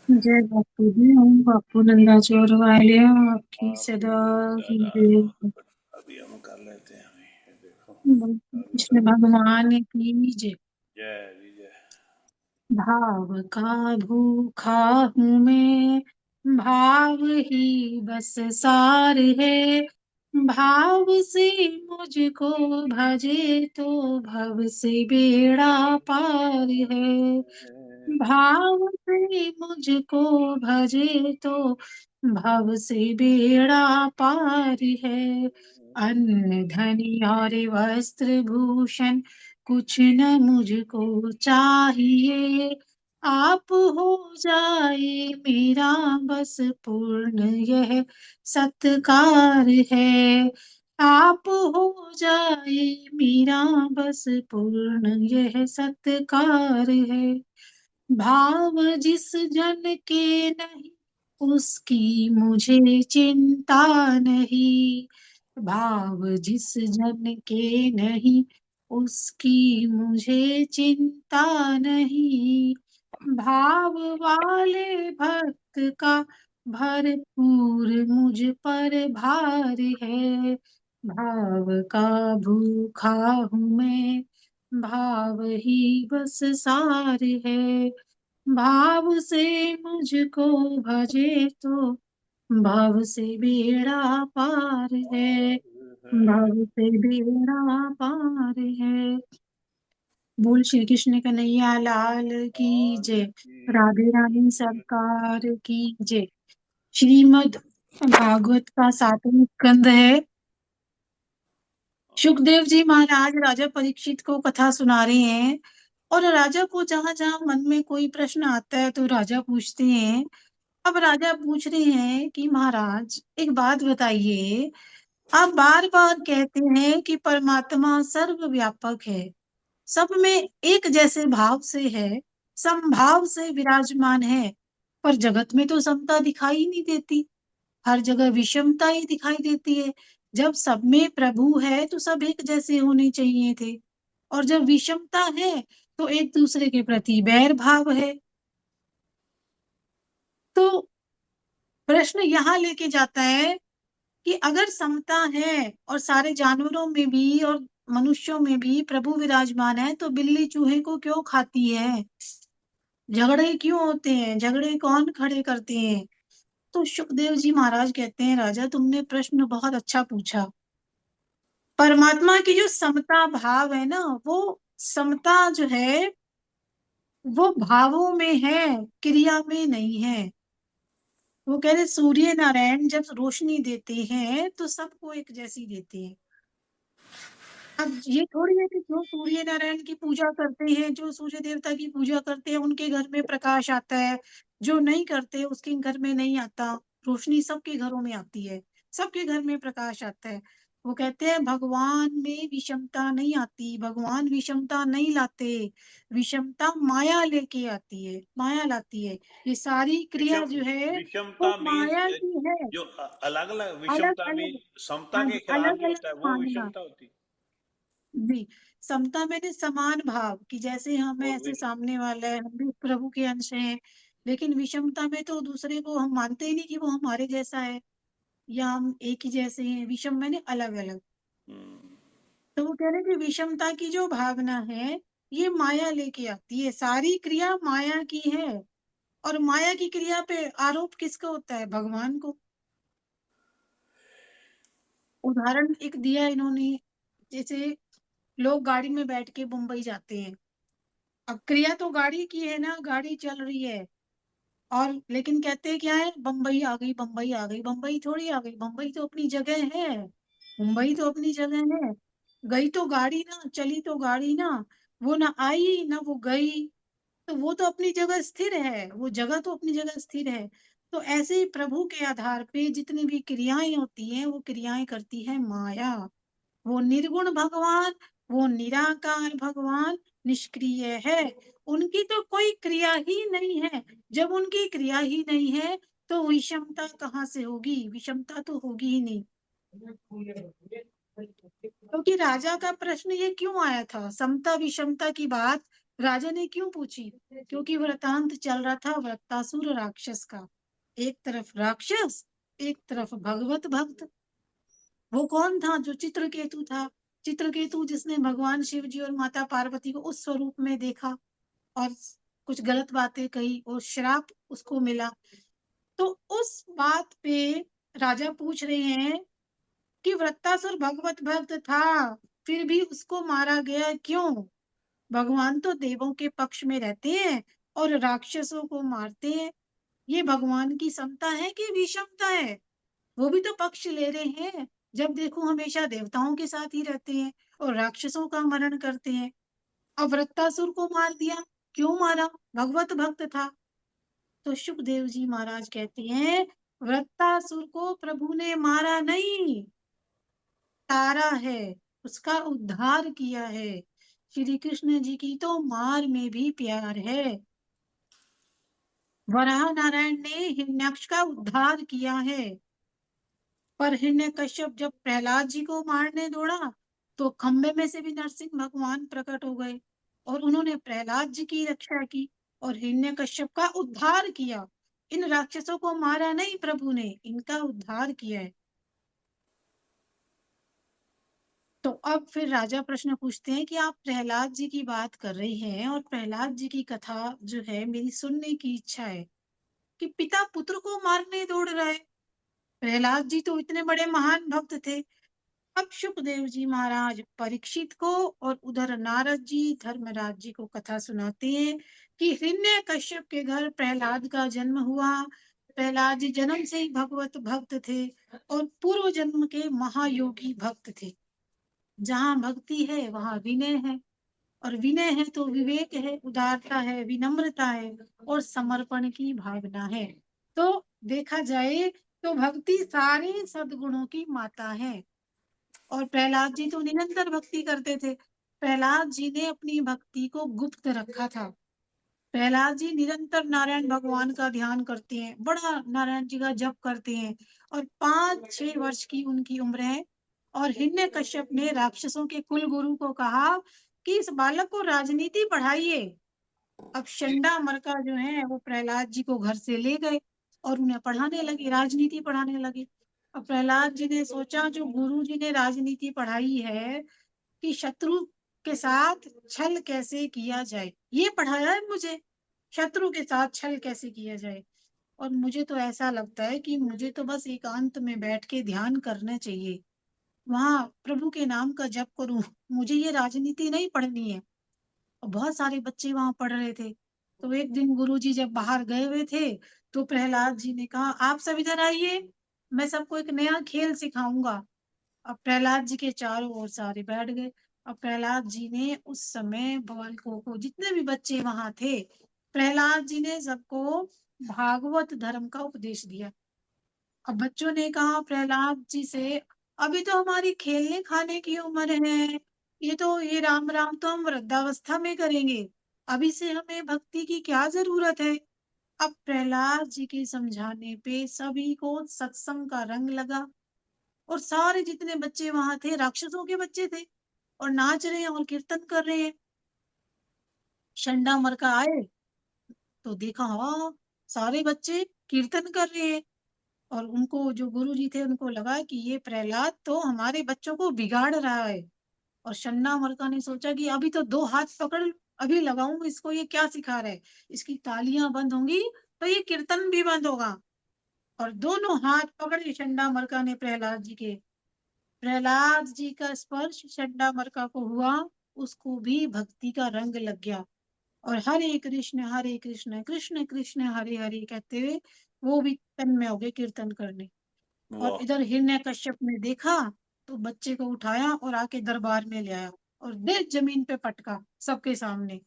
जय बापू जी, हम बापू नंदाचोर वाले आपकी सदा आपकी सदा कीजिए। अभी हम कर लेते हैं। अभी ये देखो चालू कृष्ण कर। भगवान की जय। जय जी जय। भाव का भूखा हूँ मैं, भाव ही बस सार है। भाव से मुझको भजे तो भव से बेड़ा पार है। भाव से मुझको भजे तो भव से बेड़ा पार है। अन्न धन और वस्त्र भूषण कुछ न मुझको चाहिए। आप हो जाए मेरा बस पूर्ण यह सत्कार है। आप हो जाए मेरा बस पूर्ण यह सत्कार है। भाव जिस जन के नहीं उसकी मुझे चिंता नहीं। भाव जिस जन के नहीं उसकी मुझे चिंता नहीं। भाव वाले भक्त का भरपूर मुझ पर भार है। भाव का भूखा हूँ मैं, भाव ही बस सार है। भाव से मुझको भजे तो भाव से बेड़ा पार है। भाव से बेड़ा पार है। बोल श्री कृष्ण कन्हैया लाल की लाल जय। की राधे रानी सरकार की जय। श्रीमद् भागवत का 7वां स्कंद है। सुखदेव जी महाराज राजा परीक्षित को कथा सुना रहे हैं। और राजा को जहां जहां मन में कोई प्रश्न आता है तो राजा पूछते हैं। अब राजा पूछ रहे हैं कि महाराज एक बात बताइए। आप बार बार कहते हैं कि परमात्मा सर्वव्यापक है, सब में एक जैसे भाव से है, समभाव से विराजमान है। पर जगत में तो समता दिखाई नहीं देती, हर जगह विषमता ही दिखाई देती है। जब सब में प्रभु है तो सब एक जैसे होने चाहिए थे, और जब विषमता है तो एक दूसरे के प्रति बैर भाव है। तो प्रश्न यहाँ लेके जाता है कि अगर समता है और सारे जानवरों में भी और मनुष्यों में भी प्रभु विराजमान है तो बिल्ली चूहे को क्यों खाती है? झगड़े क्यों होते हैं? झगड़े कौन खड़े करते हैं? तो सुखदेव जी महाराज कहते हैं राजा तुमने प्रश्न बहुत अच्छा पूछा। परमात्मा की जो समता भाव है ना, वो समता जो है वो भावों में है, क्रिया में नहीं है। वो कह रहे सूर्य नारायण जब रोशनी देते हैं तो सबको एक जैसी देते हैं। अब ये थोड़ी है कि जो सूर्य नारायण की पूजा करते हैं, जो सूर्य देवता की पूजा करते हैं उनके घर में प्रकाश आता है, जो नहीं करते उसके घर में नहीं आता। रोशनी सबके घरों में आती है, सबके घर में प्रकाश आता है। वो कहते हैं भगवान में विषमता नहीं आती, भगवान विषमता नहीं लाते। विषमता माया लेके आती है, माया लाती है। ये सारी क्रिया विषम जो है वो विषमता मीन्स माया की है। जो अलग अलग अलग विषमता अलग, मीन्स समता हाँ के जी, खिलाफ अलग जो अलग होता है वो मानना विषमता होती जी। समता मैंने समान भाव कि जैसे है। हमें और ऐसे सामने वाला है, हम भी प्रभु के अंश हैं। लेकिन विषमता में तो दूसरे को हम मानते ही नहीं कि वो हमारे जैसा है या हम एक ही जैसे हैं। विषम मैंने अलग अलग। तो वो कह रहे कि विषमता की जो भावना है ये माया लेके आती है, सारी क्रिया माया की है। और माया की क्रिया पे आरोप किसका होता है? भगवान को। उदाहरण एक दिया इन्होंने, जैसे लोग गाड़ी में बैठ के मुंबई जाते हैं। अब क्रिया तो गाड़ी की है ना, गाड़ी चल रही है। और लेकिन कहते हैं क्या है? बम्बई आ गई, बम्बई आ गई। बम्बई थोड़ी आ गई, बम्बई तो अपनी जगह है। मुंबई तो अपनी जगह है। गई तो गाड़ी ना, चली तो गाड़ी ना। वो ना आई ना वो गई, तो वो तो अपनी जगह स्थिर है, वो जगह तो अपनी जगह स्थिर है। तो ऐसे ही प्रभु के आधार पे जितनी भी क्रियाएं होती हैं वो क्रियाएं करती है माया। वो निर्गुण भगवान, वो निराकार भगवान निष्क्रिय है। उनकी तो कोई क्रिया ही नहीं है। जब उनकी क्रिया ही नहीं है तो विषमता कहाँ से होगी? विषमता तो होगी ही नहीं। क्योंकि राजा का प्रश्न ये क्यों आया था, समता विषमता की बात राजा ने क्यों पूछी? क्योंकि वृतांत चल रहा था वृत्तासुर राक्षस का। एक तरफ राक्षस, एक तरफ भगवत भक्त। वो कौन था? जो चित्रकेतु था। चित्रकेतु जिसने भगवान शिव जी और माता पार्वती को उस स्वरूप में देखा और कुछ गलत बातें कही और श्राप उसको मिला। तो उस बात पे राजा पूछ रहे हैं कि वृत्तासुर भगवत भक्त था, फिर भी उसको मारा गया क्यों? भगवान तो देवों के पक्ष में रहते हैं और राक्षसों को मारते हैं। ये भगवान की समता है कि विषमता है? वो भी तो पक्ष ले रहे हैं। जब देखो हमेशा देवताओं के साथ ही रहते हैं और राक्षसों का मरण करते हैं। अब वृत्तासुर को मार दिया, क्यों मारा? भगवत भक्त था। तो सुखदेव जी महाराज कहते हैं, वृत्तासुर को प्रभु ने मारा नहीं, तारा है, उसका उद्धार किया है। श्री कृष्ण जी की तो मार में भी प्यार है। वराह नारायण ने हिरण्याक्ष का उद्धार किया है। पर हिरण्यकश्यप जब प्रहलाद जी को मारने दौड़ा तो खंबे में से भी नरसिंह भगवान प्रकट हो गए और उन्होंने प्रहलाद जी की रक्षा की और हिरण्यकश्यप का उद्धार किया। इन राक्षसों को मारा नहीं प्रभु ने, इनका उद्धार किया है। तो अब फिर राजा प्रश्न पूछते हैं कि आप प्रहलाद जी की बात कर रही हैं और प्रहलाद जी की कथा जो है मेरी सुनने की इच्छा है कि पिता पुत्र को मारने दौड़ रहा है। प्रहलाद जी तो इतने बड़े महान भक्त थे। अब सुखदेव जी महाराज परीक्षित को और उधर नारद जी धर्मराज जी को कथा सुनाते हैं कि हिरण्य कश्यप के घर प्रहलाद का जन्म हुआ। प्रहलाद जी जन्म से ही भगवत भक्त थे और पूर्व जन्म के महायोगी भक्त थे। जहाँ भक्ति है वहाँ विनय है और विनय है तो विवेक है, उदारता है, विनम्रता है और समर्पण की भावना है। तो देखा जाए तो भक्ति सारे सद्गुणों की माता है। और प्रहलाद जी तो निरंतर भक्ति करते थे। प्रहलाद जी ने अपनी भक्ति को गुप्त रखा था। प्रहलाद जी निरंतर नारायण भगवान का ध्यान करते हैं, बड़ा नारायण जी का जप करते हैं और 5-6 वर्ष की उनकी उम्र है। और हिरण्य कश्यप ने राक्षसों के कुल गुरु को कहा कि इस बालक को राजनीति पढ़ाइए। अब शंडा मरका जो है वो प्रहलाद जी को घर से ले गए और उन्हें पढ़ाने लगे, राजनीति पढ़ाने लगे। अब प्रहलाद जी ने सोचा जो गुरु जी ने राजनीति पढ़ाई है कि शत्रु के साथ छल कैसे किया जाए, ये पढ़ाया है मुझे, शत्रु के साथ छल कैसे किया जाए। और मुझे तो ऐसा लगता है कि मुझे तो बस एकांत में बैठ के ध्यान करना चाहिए, वहां प्रभु के नाम का जप करूं, मुझे ये राजनीति नहीं पढ़नी है। और बहुत सारे बच्चे वहां पढ़ रहे थे। तो एक दिन गुरुजी जब बाहर गए हुए थे तो प्रहलाद जी ने कहा आप सब इधर आइए, मैं सबको एक नया खेल सिखाऊंगा। अब प्रहलाद जी के चारों ओर सारे बैठ गए। अब प्रहलाद जी ने उस समय बालकों को, जितने भी बच्चे वहां थे, प्रहलाद जी ने सबको भागवत धर्म का उपदेश दिया। अब बच्चों ने कहा प्रहलाद जी से, अभी तो हमारी खेलने खाने की उम्र है, ये राम राम तो हम वृद्धावस्था में करेंगे, अभी से हमें भक्ति की क्या जरूरत है। अब प्रहलाद जी के समझाने पे सभी को सत्संग का रंग लगा और सारे जितने बच्चे वहां थे राक्षसों के बच्चे थे और नाच रहे हैं और कीर्तन कर रहे हैं। शंडा मरका आए तो देखा, हाँ, सारे बच्चे कीर्तन कर रहे हैं। और उनको जो गुरु जी थे उनको लगा कि ये प्रहलाद तो हमारे बच्चों को बिगाड़ रहा है। और शन्ना मरका ने सोचा कि अभी तो 2 हाथ पकड़, अभी लगाऊं इसको, ये क्या सिखा रहा है। इसकी तालियां बंद होंगी तो ये कीर्तन भी बंद होगा। और दोनों हाथ पकड़े शंडा मरका ने प्रहलाद जी के। प्रहलाद जी का स्पर्श शंडा मरका को हुआ, उसको भी भक्ति का रंग लग गया और हरे कृष्ण कृष्ण कृष्ण हरे हरे कहते हुए वो भी तन्मय हो गए कीर्तन करने। और वाह। इधर हिरण्यकश्यप ने देखा तो बच्चे को उठाया और आके दरबार में ले आया और दे जमीन पे पटका सबके सामने।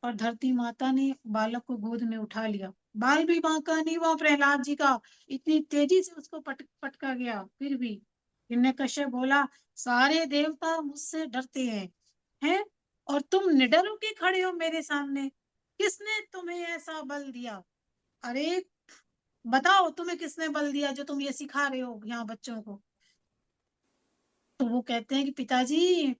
और धरती माता ने बालक को गोद में उठा लिया। बाल भी बांका नहीं हुआ प्रहलाद जी का, इतनी तेजी से उसको पटका गया। फिर भी हिरण्यकश्यप बोला, सारे देवता मुझसे डरते हैं और तुम निडर होके खड़े हो मेरे सामने, किसने तुम्हें ऐसा बल दिया? अरे बताओ तुम्हें किसने बल दिया जो तुम ये सिखा रहे हो यहाँ बच्चों को? तो वो कहते हैं कि पिताजी,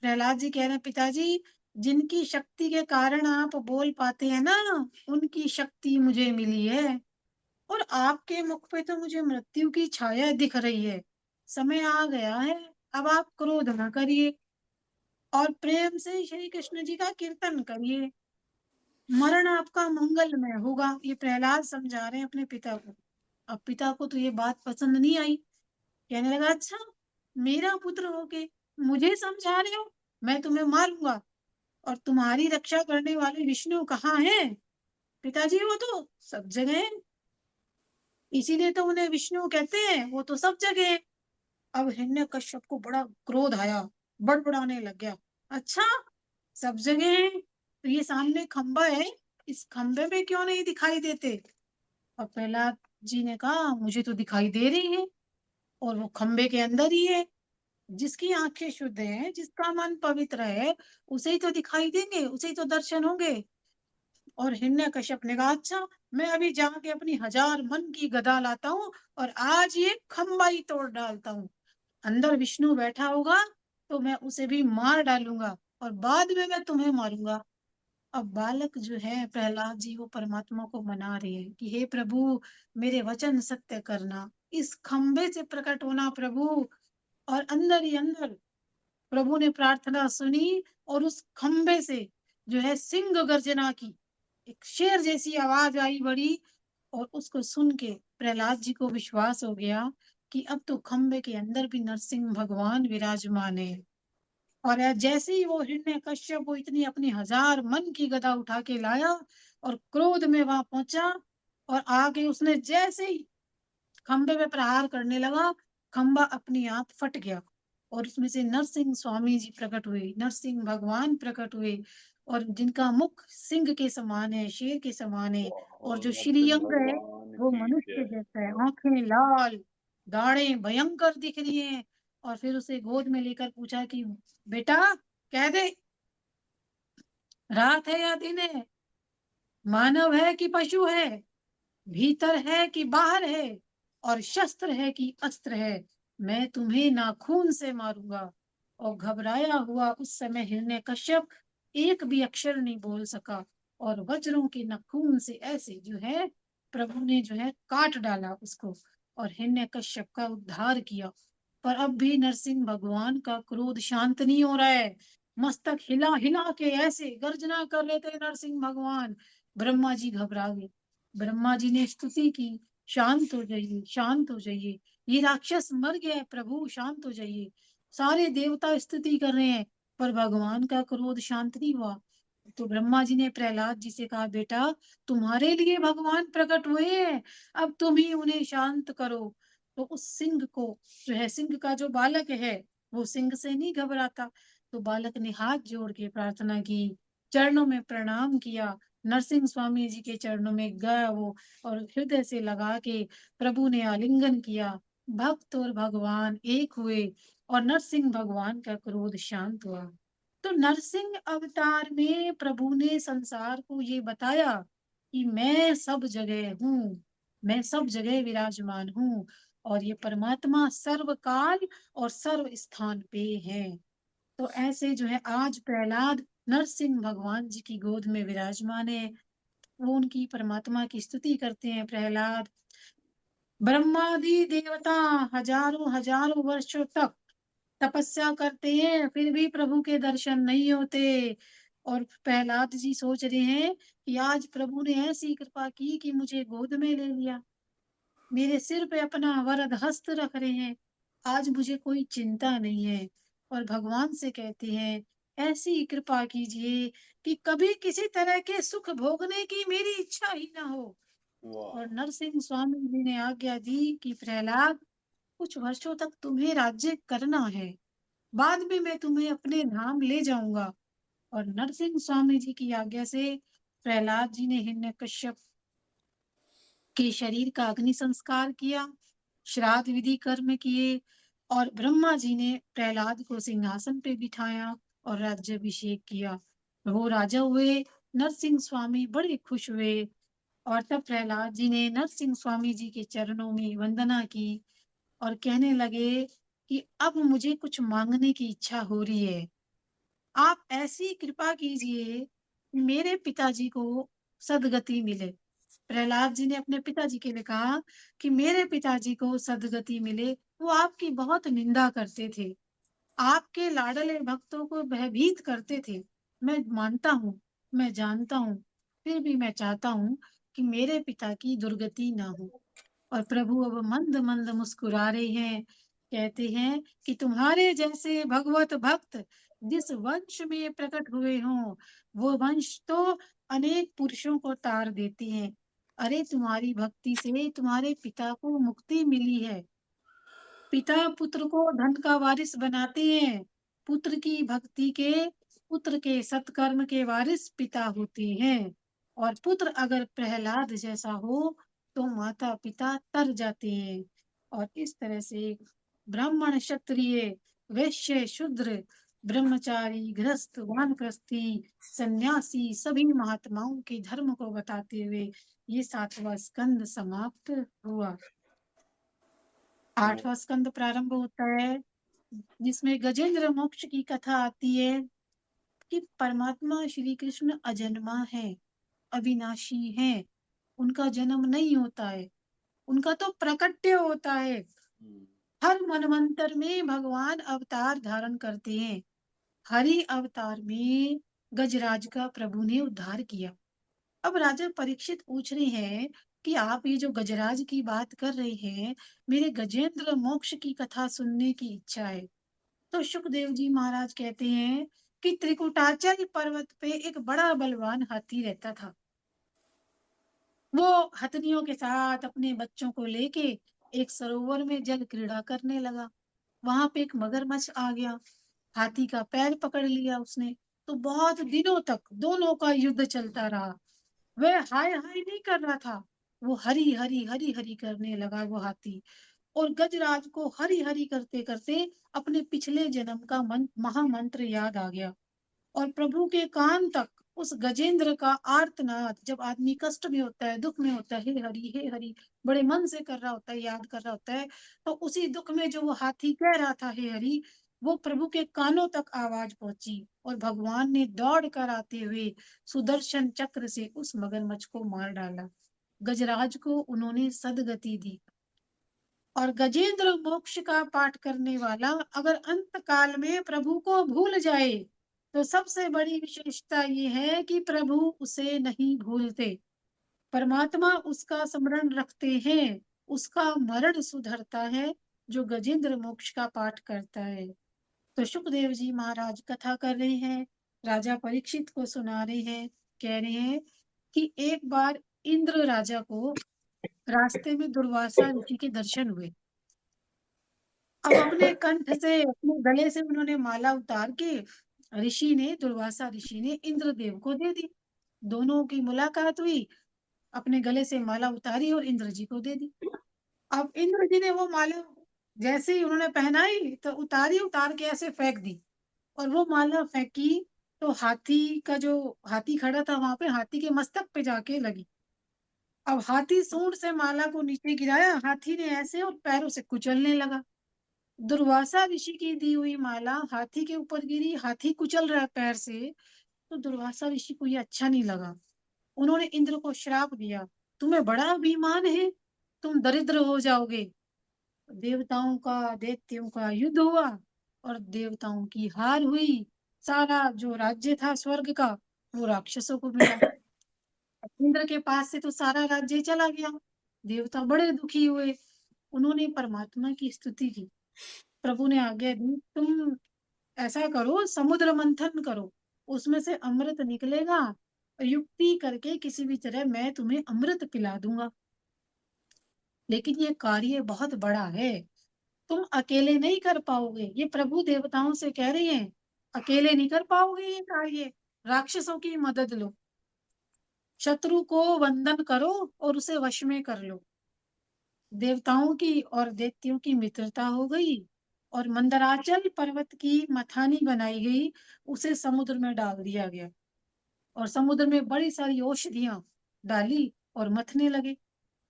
प्रहलाद जी कह रहे हैं पिताजी, जिनकी शक्ति के कारण आप बोल पाते हैं ना, उनकी शक्ति मुझे मिली है। और आपके मुख पे तो मुझे मृत्यु की छाया दिख रही है। समय आ गया है, अब आप क्रोध न करिए और प्रेम से श्री कृष्ण जी का कीर्तन करिए। मरण आपका मंगलमय होगा। ये प्रहलाद समझा रहे हैं अपने पिता को। अब पिता को तो ये बात पसंद नहीं आई। कहने लगा, अच्छा, मेरा पुत्र होके मुझे समझा रहे हो, मैं तुम्हें मारूंगा। और तुम्हारी रक्षा करने वाले विष्णु कहाँ हैं? पिताजी वो तो सब जगह है, इसीलिए तो उन्हें विष्णु कहते हैं, वो तो सब जगह है। अब हिरण्यकश्यप को बड़ा क्रोध आया, बड़बड़ाने लग गया। अच्छा, सब जगह है तो ये सामने खंबा है, इस खंबे में क्यों नहीं दिखाई देते? और प्रहलाद जी ने कहा, मुझे तो दिखाई दे रही है, और वो खंबे के अंदर ही है। जिसकी आंखें शुद्ध हैं, जिसका मन पवित्र है, उसे ही तो दिखाई देंगे, उसे ही तो दर्शन होंगे। और हिरण्यकश्यप ने कहा, अच्छा, मैं अभी जाके अपनी 1000 मन की गदा लाता हूँ और आज ये खंबा ही तोड़ डालता हूँ। अंदर विष्णु बैठा होगा तो मैं उसे भी मार डालूंगा और बाद में मैं तुम्हें मारूंगा। अब बालक जो है प्रहलाद जी, वो परमात्मा को मना रहे हैं कि हे प्रभु, मेरे वचन सत्य करना, इस खंबे से प्रकट होना प्रभु। और अंदर ही अंदर प्रभु ने प्रार्थना सुनी और उस खंबे से जो है सिंह गर्जना की एक शेर जैसी आवाज आई बड़ी। और उसको सुन के प्रहलाद जी को विश्वास हो गया कि अब तो खंबे के अंदर भी नरसिंह भगवान विराजमान है। और जैसे ही वो हिरण्यकश्यप वो इतनी अपनी 1000 मन की गदा उठा के लाया और क्रोध में वहां पहुंचा, और आगे उसने जैसे ही खंबे पे प्रहार करने लगा, खंबा अपने आप फट गया और उसमें से नरसिंह स्वामी जी प्रकट हुए, नरसिंह भगवान प्रकट हुए। और जिनका मुख सिंह के समान है, शेर के समान है, और जो नरसिंह श्रीअंग है भगवान वो की मनुष्य जय। जैसा है, आंखें लाल, दाढ़ें भयंकर दिख रही हैं। और फिर उसे गोद में लेकर पूछा कि बेटा, कह दे, रात है या दिन है, मानव है कि पशु है, भीतर है कि बाहर है, और शस्त्र है कि अस्त्र है, मैं तुम्हें नाखून से मारूंगा। और घबराया हुआ उस समय हिरण्यकश्यप एक भी अक्षर नहीं बोल सका, और वज्रों के नाखून से ऐसे जो है प्रभु ने जो है काट डाला उसको, और हिरण्यकश्यप का उद्धार किया। पर अब भी नरसिंह भगवान का क्रोध शांत नहीं हो रहा है। मस्तक हिला हिला के ऐसे गर्जना कर रहे थे नरसिंह भगवान। ब्रह्मा जी घबरा गए। ब्रह्मा जी ने स्तुति की, शांत हो जाइए, शांत हो जाइए, ये राक्षस मर गया है प्रभु, शांत हो जाइए। सारे देवता स्तुति कर रहे हैं, पर भगवान का क्रोध शांत नहीं हुआ। तो ब्रह्मा जी ने प्रहलाद जी से कहा, बेटा, तुम्हारे लिए भगवान प्रकट हुए हैं, अब तुम ही उन्हें शांत करो। तो उस सिंह को जो है, सिंह का जो बालक है, वो सिंह से नहीं घबराता। तो बालक ने हाथ जोड़ के प्रार्थना की, चरणों में प्रणाम किया, नरसिंह स्वामी जी के चरणों में गया वो, और हृदय से लगा के प्रभु ने आलिंगन किया। भक्त और भगवान एक हुए और नरसिंह भगवान का क्रोध शांत हुआ। तो नरसिंह अवतार में प्रभु ने संसार को ये बताया कि मैं सब जगह हूँ, मैं सब जगह विराजमान हूँ, और ये परमात्मा सर्वकाल और सर्व स्थान पे है। तो ऐसे जो है आज प्रहलाद नरसिंह भगवान जी की गोद में विराजमान है। वो उनकी परमात्मा की स्तुति करते हैं प्रहलाद। ब्रह्मादि देवता हजारों हजारों वर्षों तक तपस्या करते हैं, फिर भी प्रभु के दर्शन नहीं होते। और प्रहलाद जी सोच रहे हैं कि आज प्रभु ने ऐसी कृपा की कि मुझे गोद में ले लिया, मेरे सिर पे अपना वरद हस्त रख रहे हैं, आज मुझे कोई चिंता नहीं है। और भगवान से कहते हैं, ऐसी कृपा कीजिए कि कभी किसी तरह के सुख भोगने की मेरी इच्छा ही ना हो। वाह। और नरसिंह स्वामी जी ने आज्ञा दी कि प्रहलाद, कुछ वर्षों तक तुम्हें राज्य करना है, बाद में मैं तुम्हें अपने धाम ले जाऊंगा। और नरसिंह स्वामी जी की आज्ञा से प्रहलाद जी ने हिरण्यकश्यप के शरीर का अग्नि संस्कार किया, श्राद्ध विधि कर्म किए, और ब्रह्मा जी ने प्रहलाद को सिंहासन पे बिठाया और राज्याभिषेक किया। वो राजा हुए। नरसिंह स्वामी बड़े खुश हुए, और तब प्रहलाद जी ने नरसिंह स्वामी जी के चरणों में वंदना की और कहने लगे कि अब मुझे कुछ मांगने की इच्छा हो रही है। आप ऐसी कृपा कीजिए कि मेरे पिताजी को सदगति मिले। प्रहलाद जी ने अपने पिताजी के लिए कहा कि मेरे पिताजी को सदगति मिले। वो आपकी बहुत निंदा करते थे, आपके लाडले भक्तों को भयभीत करते थे। मैं मानता हूँ, मैं जानता हूँ, फिर भी मैं चाहता हूँ कि मेरे पिता की दुर्गति ना हो। और प्रभु अब मंद मंद मुस्कुरा रहे हैं, कहते हैं कि तुम्हारे जैसे भगवत भक्त जिस वंश में प्रकट हुए हों, वो वंश तो अनेक पुरुषों को तार देती हैं। अरे तुम्हारी भक्ति से तुम्हारे पिता को मुक्ति मिली है। पिता पुत्र को धन का वारिस बनाते हैं। पुत्र की भक्ति के, पुत्र के सत्कर्म के वारिस पिता होते हैं। और पुत्र अगर प्रहलाद जैसा हो तो माता पिता तर जाते हैं। और इस तरह से ब्राह्मण क्षत्रिय वैश्य शूद्र ब्रह्मचारी गृहस्थ वानप्रस्थी सन्यासी सभी महात्माओं के धर्म को बताते हुए ये 7वां स्कंद समाप्त हुआ। 8वां स्कंद प्रारंभ होता है, जिसमें गजेंद्र मोक्ष की कथा आती है कि परमात्मा श्री कृष्ण अजन्मा है, अविनाशी है, उनका जन्म नहीं होता है, उनका तो प्रकट्य होता है। हर मनवंतर में भगवान अवतार धारण करते हैं। हरि अवतार में गजराज का प्रभु ने उद्धार किया। अब राजा परीक्षित पूछ रहे हैं कि आप ये जो गजराज की बात कर रहे हैं, मेरे गजेंद्र मोक्ष की कथा सुनने की इच्छा है। तो सुखदेव जी महाराज कहते हैं कि त्रिकुटाचल पर्वत पे एक बड़ा बलवान हाथी रहता था। वो हथनियों के साथ अपने बच्चों को लेके एक सरोवर में जल क्रीड़ा करने लगा। वहां पे एक मगरमच्छ आ गया, हाथी का पैर पकड़ लिया उसने। तो बहुत दिनों तक दोनों का युद्ध चलता रहा। वह हाय हाय नहीं कर रहा था, वो हरी हरी हरी हरी करने लगा वो हाथी। और गजराज को हरी हरी करते करते अपने पिछले जन्म का महामंत्र याद आ गया। और प्रभु के कान तक उस गजेंद्र का आर्तनाद, जब आदमी कष्ट में होता है, दुख में होता है, हे हरि बड़े मन से कर रहा होता है, याद कर रहा होता है, तो उसी दुख में जो वो हाथी कह रहा था हे हरि, वो प्रभु के कानों तक आवाज पहुंची। और भगवान ने दौड़ कर आते हुए सुदर्शन चक्र से उस मगरमच्छ को मार डाला। गजराज को उन्होंने सदगति दी। और गजेंद्र मोक्ष का पाठ करने वाला अगर अंत काल में प्रभु को भूल जाए तो सबसे बड़ी विशेषता ये है कि प्रभु उसे नहीं भूलते। परमात्मा उसका स्मरण रखते हैं, उसका मरण सुधरता है जो गजेंद्र मोक्ष का पाठ करता है। तो सुखदेव जी महाराज कथा कर रहे हैं, राजा परीक्षित को सुना रहे हैं, कह रहे हैं कि एक बार इंद्र राजा को रास्ते में दुर्वासा ऋषि के दर्शन हुए। अब अपने कंठ से, अपने गले से उन्होंने माला उतार के ऋषि ने, दुर्वासा ऋषि ने इंद्रदेव को दे दी। दोनों की मुलाकात हुई, अपने गले से माला उतारी और इंद्र जी को दे दी। अब इंद्र जी ने वो माला जैसे ही उन्होंने पहनाई तो उतारी, उतार के ऐसे फेंक दी। और वो माला फेंकी तो हाथी का जो हाथी खड़ा था वहां पे, हाथी के मस्तक पे जाके लगी। अब हाथी सूंड से माला को नीचे गिराया, हाथी ने ऐसे और पैरों से कुचलने लगा। दुर्वासा ऋषि की दी हुई माला हाथी के ऊपर गिरी, हाथी कुचल रहा है पैर से। तो दुर्वासा ऋषि को ये अच्छा नहीं लगा। उन्होंने इंद्र को श्राप दिया, तुम्हें बड़ा अभिमान है, तुम दरिद्र हो जाओगे। देवताओं का, दैत्यों का युद्ध हुआ और देवताओं की हार हुई। सारा जो राज्य था स्वर्ग का वो राक्षसों को मिला। इंद्र के पास से तो सारा राज्य चला गया। देवता बड़े दुखी हुए, उन्होंने परमात्मा की स्तुति की। प्रभु ने आज्ञा दी, तुम ऐसा करो, समुद्र मंथन करो, उसमें से अमृत निकलेगा, और युक्ति करके किसी भी तरह मैं तुम्हें अमृत पिला दूंगा। लेकिन ये कार्य बहुत बड़ा है, तुम अकेले नहीं कर पाओगे। ये प्रभु देवताओं से कह रहे हैं, अकेले नहीं कर पाओगे ये कार्य, राक्षसों की मदद लो, शत्रु को वंदन करो और उसे वश में कर लो। देवताओं की और दैत्यों की मित्रता हो गई और मंदराचल पर्वत की मथानी बनाई गई, उसे समुद्र में डाल दिया गया। और समुद्र में बड़ी सारी औषधियां डाली और मथने लगे।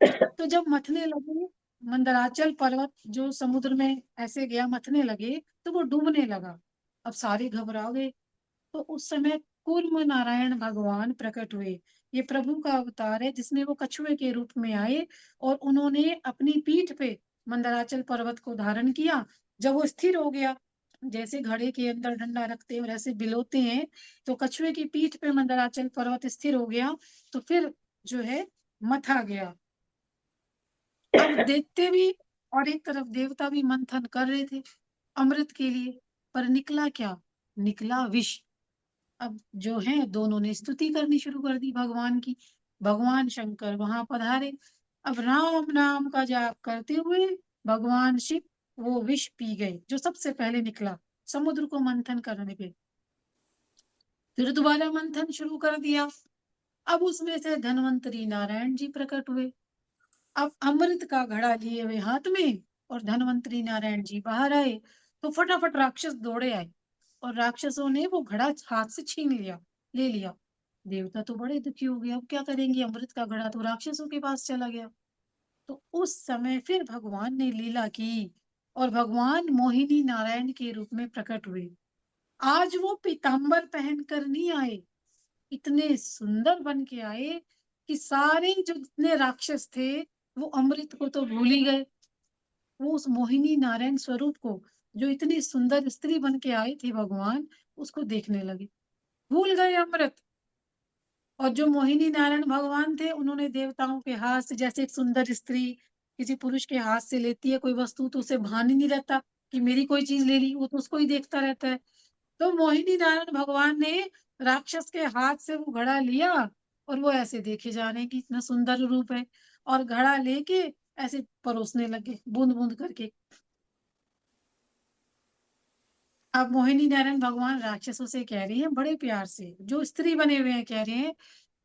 तो जब मथने लगे, मंदराचल पर्वत जो समुद्र में ऐसे गया, मथने लगे तो वो डूबने लगा। अब सारे घबरा गए, तो उस समय कूर्म नारायण भगवान प्रकट हुए। ये प्रभु का अवतार है जिसमें वो कछुए के रूप में आए और उन्होंने अपनी पीठ पे मंदराचल पर्वत को धारण किया। जब वो स्थिर हो गया, जैसे घड़े के अंदर डंडा रखते हैं और ऐसे बिलोते हैं, तो कछुए की पीठ पे मंदराचल पर्वत स्थिर हो गया। तो फिर जो है मथा गया। अब देखते भी और एक तरफ देवता भी मंथन कर रहे थे अमृत के लिए, पर निकला क्या? निकला विष। अब जो है दोनों ने स्तुति करनी शुरू कर दी भगवान की। भगवान शंकर वहां पधारे। अब राम नाम का जाप करते हुए भगवान शिव वो विष पी गए जो सबसे पहले निकला समुद्र को मंथन करने पे। फिर दोबारा मंथन शुरू कर दिया। अब उसमें से धन्वंतरी नारायण जी प्रकट हुए। अब अमृत का घड़ा लिए हुए हाथ में और धन्वंतरी नारायण जी बाहर आए। तो फटाफट राक्षस दौड़े आए और राक्षसों ने वो घड़ा हाथ से छीन लिया, ले लिया। देवता तो बड़े दुखी हो गए, अब क्या करेंगे? अमृत का घड़ा तो राक्षसों के पास चला गया। तो उस समय फिर भगवान ने लीला की और भगवान मोहिनी नारायण के रूप में प्रकट हुए। आज वो पीतांबर पहनकर नहीं आए, इतने सुंदर बन के आए कि सारे जो जितने राक्षस थे वो अमृत को तो भूल ही गए। वो उस मोहिनी नारायण स्वरूप को, जो इतनी सुंदर स्त्री बन के आई थी भगवान, उसको देखने लगे, भूल गए अमृत। और जो मोहिनी नारायण भगवान थे उन्होंने देवताओं के हाथ से, जैसे एक सुंदर स्त्री किसी पुरुष के हाथ से लेती है कोई वस्तु तो उसे भान ही नहीं रहता कि मेरी कोई चीज ले ली, वो तो उसको ही देखता रहता है। तो मोहिनी नारायण भगवान ने राक्षस के हाथ से वो घड़ा लिया और वो ऐसे देखे जा रहे हैं कि इतना सुंदर रूप है, और घड़ा लेके ऐसे परोसने लगे बूंद बूंद करके। अब मोहिनी नारायण भगवान राक्षसों से कह रही हैं बड़े प्यार से, जो स्त्री बने हुए हैं, कह रहे हैं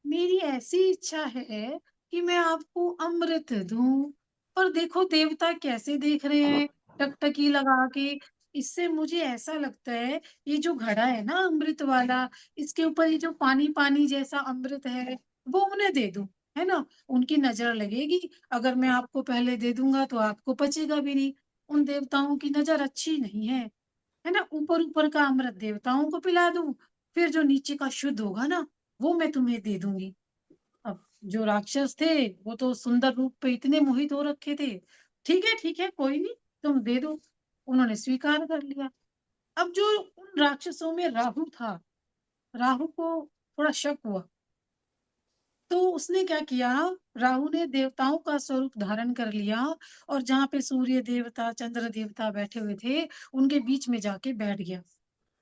मेरी ऐसी इच्छा है कि मैं आपको अमृत दूं। पर देखो देवता कैसे देख रहे हैं, टकटकी लगा के। इससे मुझे ऐसा लगता है ये जो घड़ा है ना अमृत वाला, इसके ऊपर ये जो पानी पानी जैसा अमृत है वो उन्हें दे दूं, है ना? उनकी नजर लगेगी। अगर मैं आपको पहले दे दूंगा तो आपको पचेगा भी नहीं। उन देवताओं की नजर अच्छी नहीं है ना? ऊपर ऊपर का अमृत देवताओं को पिला दूं, फिर जो नीचे का शुद्ध होगा ना वो मैं तुम्हें दे दूंगी। अब जो राक्षस थे वो तो सुंदर रूप पे इतने मोहित हो रखे थे। ठीक है कोई नहीं, तुम दे दो। उन्होंने स्वीकार कर लिया। अब जो उन राक्षसों में राहु था, राहु को थोड़ा शक हुआ। तो उसने क्या किया, राहु ने देवताओं का स्वरूप धारण कर लिया और जहाँ पे सूर्य देवता चंद्र देवता बैठे हुए थे उनके बीच में जाके बैठ गया।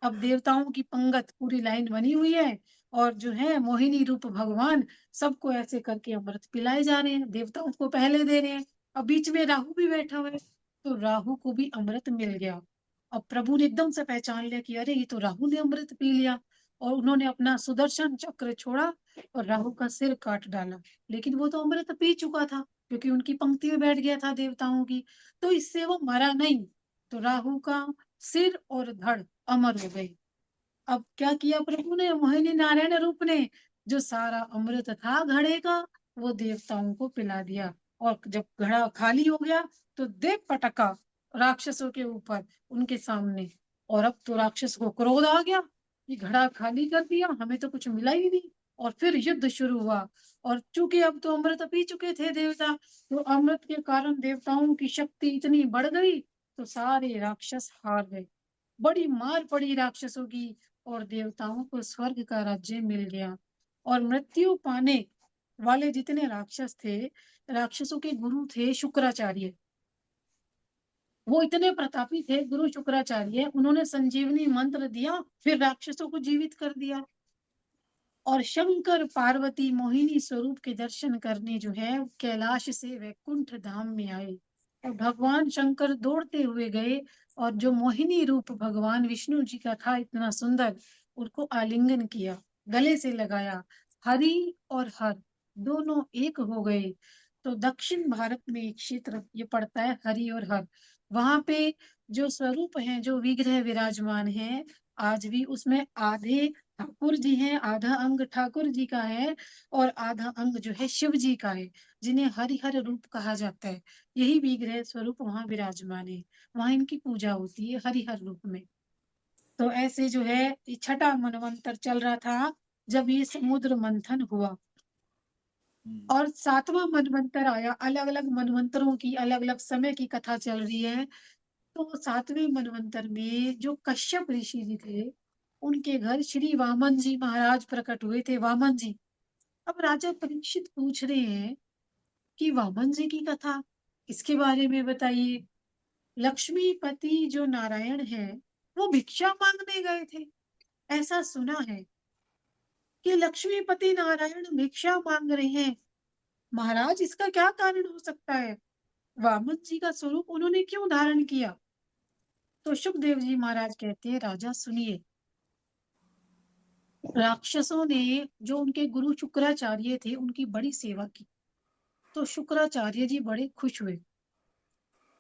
अब देवताओं की पंगत पूरी लाइन बनी हुई है और जो है मोहिनी रूप भगवान सबको ऐसे करके अमृत पिलाए जा रहे हैं, देवताओं को पहले दे रहे हैं। अब बीच में राहु भी बैठा हुआ है, तो राहु को भी अमृत मिल गया। अब प्रभु ने एकदम से पहचान लिया कि अरे ये तो राहु ने अमृत पी लिया, और उन्होंने अपना सुदर्शन चक्र छोड़ा और राहु का सिर काट डाला। लेकिन वो तो अमृत पी चुका था क्योंकि उनकी पंक्ति में बैठ गया था देवताओं की, तो इससे वो मरा नहीं। तो राहु का सिर और धड़ अमर हो गई। अब क्या किया प्रभु ने, मोहिनी नारायण रूप ने जो सारा अमृत था घड़े का वो देवताओं को पिला दिया। और जब घड़ा खाली हो गया तो दे पटका राक्षसों के ऊपर, उनके सामने। और अब तो राक्षस को क्रोध आ गया कि घड़ा खाली कर दिया, हमें तो कुछ मिला ही नहीं। और फिर युद्ध शुरू हुआ। और चूंकि अब तो अमृत पी चुके थे देवता, तो अमृत के कारण देवताओं की शक्ति इतनी बढ़ गई तो सारे राक्षस हार गए। बड़ी मार पड़ी राक्षसों की और देवताओं को स्वर्ग का राज्य मिल गया। और मृत्यु पाने वाले जितने राक्षस थे, राक्षसों के गुरु थे शुक्राचार्य। वो इतने प्रतापी थे गुरु शुक्राचार्य, उन्होंने संजीवनी मंत्र दिया, फिर राक्षसों को जीवित कर दिया। और शंकर पार्वती मोहिनी स्वरूप के दर्शन करने जो है कैलाश से वैकुंठ धाम में आए। और भगवान शंकर दौड़ते हुए गए और जो मोहिनी रूप भगवान विष्णु जी का था इतना सुंदर, उनको आलिंगन किया, गले से लगाया। हरि और हर दोनों एक हो गए। तो दक्षिण भारत में एक क्षेत्र ये पड़ता है हरि और हर, वहां पे जो स्वरूप हैं, जो विग्रह विराजमान हैं, आज भी उसमें आधे ठाकुर जी हैं, आधा अंग ठाकुर जी का है और आधा अंग जो है शिव जी का है, जिन्हें हरिहर रूप कहा जाता है। यही विग्रह स्वरूप वहां विराजमान है, वहां इनकी पूजा होती है हरिहर रूप में। तो ऐसे जो है ये छठा मनवंतर चल रहा था जब ये समुद्र मंथन हुआ। और सातवां मनवंतर आया, अलग-अलग मनवंतरों की अलग-अलग समय की कथा चल रही है। तो सातवें मनवंतर में जो कश्यप ऋषि जी थे, उनके घर श्री वामन जी महाराज प्रकट हुए थे, वामन जी। अब राजा परीक्षित पूछ रहे हैं कि वामन जी की कथा, इसके बारे में बताइए। लक्ष्मीपति जो नारायण हैं, वो भिक्षा मांगने गए थे। ऐसा सुना है कि लक्ष्मीपति नारायण भिक्षा मांग रहे हैं। महाराज इसका क्या कारण हो सकता है? वामन जी का स्वरूप उन्होंने क्यों धारण किया? तो सुखदेव जी महाराज कहते हैं, राजा सुनिए। राक्षसों ने जो उनके गुरु शुक्राचार्य थे, उनकी बड़ी सेवा की। तो शुक्राचार्य जी बड़े खुश हुए।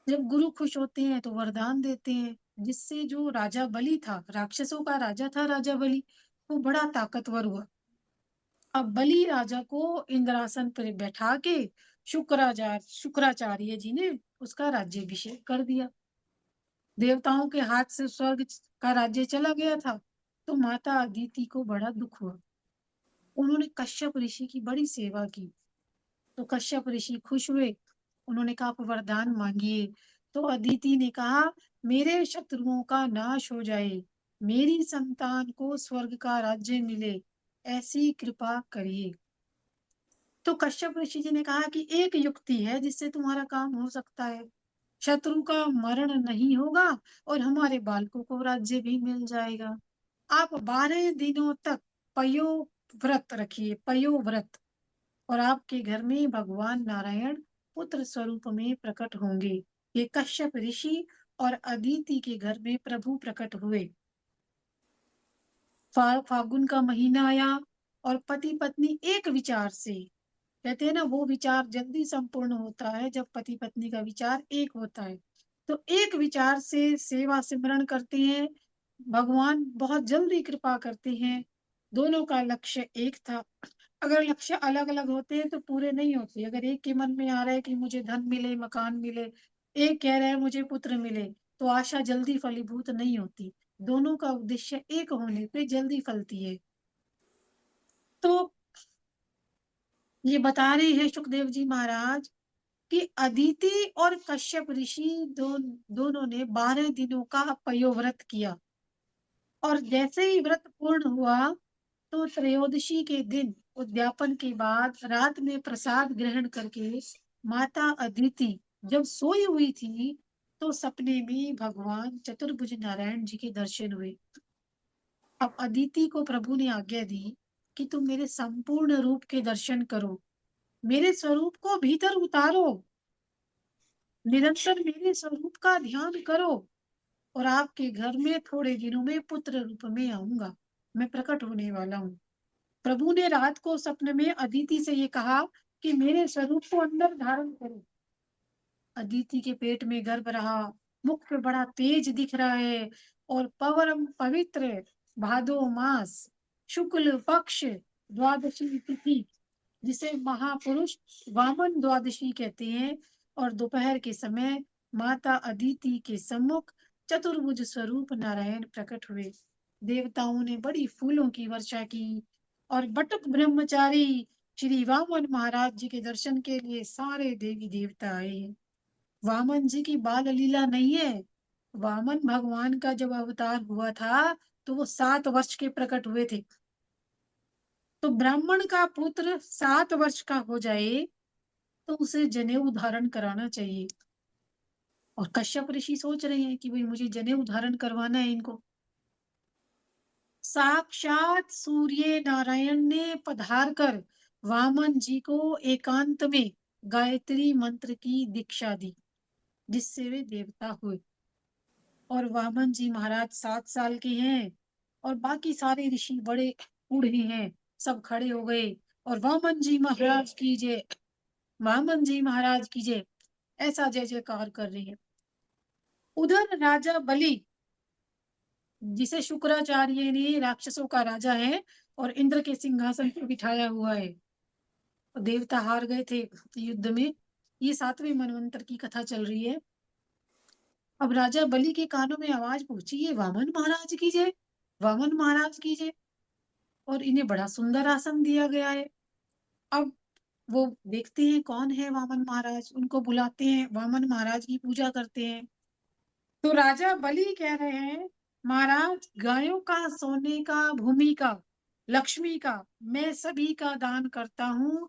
जब गुरु खुश होते हैं तो वरदान देते हैं, जिससे जो राजा बलि था, राक्षसों का राजा था राजा बलि, वो बड़ा ताकतवर हुआ। अब बलि राजा को इंद्रासन पर बैठा के शुक्राचार्य जी ने उसका राज्याभिषेक कर दिया। देवताओं के हाथ से स्वर्ग का राज्य चला गया था। तो माता अदिति को बड़ा दुख हुआ। उन्होंने कश्यप ऋषि की बड़ी सेवा की। तो कश्यप ऋषि खुश हुए। उन्होंने कहा आप वरदान मांगिए। तो अदिति ने कहा मेरे शत्रुओं का नाश हो जाए, मेरी संतान को स्वर्ग का राज्य मिले, ऐसी कृपा करिए। तो कश्यप ऋषि जी ने कहा कि एक युक्ति है जिससे तुम्हारा काम हो सकता है। शत्रु का मरण नहीं होगा और हमारे बालकों को राज्य भी मिल जाएगा। आप 12 दिनों तक पयो व्रत रखिए, पयो व्रत, और आपके घर में भगवान नारायण पुत्र स्वरूप में प्रकट होंगे। ये कश्यप ऋषि और अदिति के घर में प्रभु प्रकट हुए। फागुन का महीना आया और पति पत्नी एक विचार से, कहते हैं ना वो विचार जल्दी संपूर्ण होता है जब पति पत्नी का विचार एक होता है। तो एक विचार से सेवा सिमरण करते हैं, भगवान बहुत जल्दी कृपा करते हैं। दोनों का लक्ष्य एक था। अगर लक्ष्य अलग अलग होते हैं तो पूरे नहीं होते। अगर एक के मन में आ रहा है कि मुझे धन मिले, मकान मिले, एक कह रहा है मुझे पुत्र मिले, तो आशा जल्दी फलीभूत नहीं होती। दोनों का उद्देश्य एक होने पे जल्दी फलती है। तो ये बता रहे हैं सुखदेव जी महाराज कि अदिति और कश्यप ऋषि दोनों ने 12 दिनों का पयोव्रत किया। और जैसे ही व्रत पूर्ण हुआ तो त्रयोदशी के दिन उद्यापन के बाद रात में प्रसाद ग्रहण करके माता अदिति जब सोई हुई थी तो सपने में भगवान चतुर्भुज नारायण जी के दर्शन हुए। अब अदिति को प्रभु ने आज्ञा दी कि तुम मेरे संपूर्ण रूप के दर्शन करो, मेरे स्वरूप को भीतर उतारो, निरंतर मेरे स्वरूप का ध्यान करो, और आपके घर में थोड़े दिनों में पुत्र रूप में आऊंगा, मैं प्रकट होने वाला हूँ। प्रभु ने रात को स्वप्न में अदिति से ये कहा कि मेरे स्वरूप को अंदर धारण करो। अदिति के पेट में गर्भ रहा, मुख पे बड़ा तेज दिख रहा है, और परम पवित्र भादो मास शुक्ल पक्ष द्वादशी तिथि, जिसे महापुरुष वामन द्वादशी कहते हैं, और दोपहर के समय माता अदिति के सम्मुख चतुर्भुज स्वरूप नारायण प्रकट हुए। देवताओं ने बड़ी फूलों की वर्षा की, और बटुक ब्रह्मचारी श्री वामन महाराज जी के दर्शन के लिए सारे देवी देवता आए। वामन जी की बाल लीला नहीं है। वामन भगवान का जब अवतार हुआ था तो वो 7 वर्ष के प्रकट हुए थे। तो ब्राह्मण का पुत्र 7 वर्ष का हो जाए तो उसे जनेऊ धारण कराना चाहिए। और कश्यप ऋषि सोच रहे हैं कि भाई मुझे जनेऊ धारण करवाना है इनको। साक्षात सूर्य नारायण ने पधार कर वामन जी को एकांत में गायत्री मंत्र की दीक्षा दी, जिससे वे देवता हुए। और वामन जी महाराज 7 साल के हैं, और बाकी सारे ऋषि बड़े बूढ़े हैं, सब खड़े हो गए और वामन जी महाराज की जय, वामन जी महाराज की जय, ऐसा जय जयकार कर रही है। उधर राजा बलि, जिसे शुक्राचार्य ने राक्षसों का राजा है और इंद्र के सिंहासन पर बिठाया हुआ है, और देवता हार गए थे युद्ध में। ये 7वें मनवंतर की कथा चल रही है। अब राजा बलि के कानों में आवाज पहुंची, ये वामन महाराज की जय, वामन महाराज की जय। और इन्हें बड़ा सुंदर आसन दिया गया है। अब वो देखते हैं कौन है वामन महाराज, उनको बुलाते हैं, वामन महाराज की पूजा करते हैं। तो राजा बलि कह रहे हैं, महाराज गायों का, सोने का, भूमि का, लक्ष्मी का, मैं सभी का दान करता हूँ।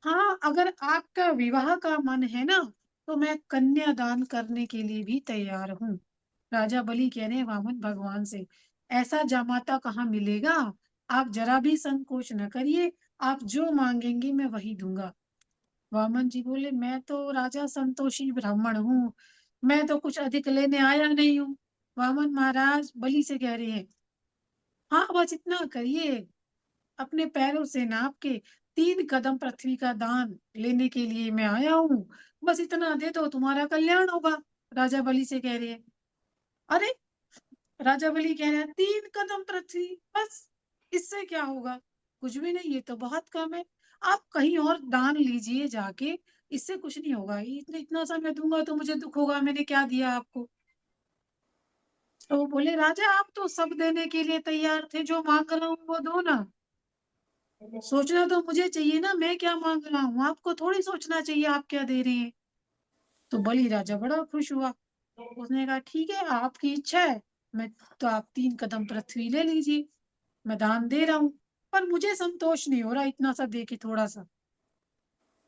हाँ, अगर आपका विवाह का मन है ना, तो मैं कन्या दान करने के लिए भी तैयार हूँ। राजा बलि कह रहे हैं वामन भगवान से, ऐसा जामाता कहाँ मिलेगा, आप जरा भी संकोच न करिए, आप जो मांगेंगे मैं वही दूंगा। वामन जी बोले, मैं तो राजा संतोषी ब्राह्मण हूँ, मैं तो कुछ अधिक लेने आया नहीं हूँ। वामन महाराज बलि से कह रहे हैं, हाँ बस इतना करिए, अपने पैरों से नाप के 3 कदम पृथ्वी का दान लेने के लिए मैं आया हूँ, बस इतना दे दो तुम्हारा कल्याण होगा। राजा बलि से कह रहे हैं, अरे, राजा बलि कह रहे हैं 3 कदम पृथ्वी, बस इससे क्या होगा, कुछ भी नहीं, ये तो बहुत कम है, आप कहीं और दान लीजिए जाके, इससे कुछ नहीं होगा, इतना इतना सा मैं दूंगा तो मुझे दुख होगा, मैंने क्या दिया आपको। तो वो बोले, राजा आप तो सब देने के लिए तैयार थे, जो मांग रहा हूँ वो दो ना, सोचना तो मुझे चाहिए ना, मैं क्या मांग रहा हूँ, आपको थोड़ी सोचना चाहिए आप क्या दे रहे हैं। तो बलि राजा बड़ा खुश हुआ, उसने कहा ठीक है, आपकी इच्छा है, मैं तो आप 3 कदम पृथ्वी ले लीजिए, मैं दान दे रहा हूँ, पर मुझे संतोष नहीं हो रहा इतना सा दे के, थोड़ा सा,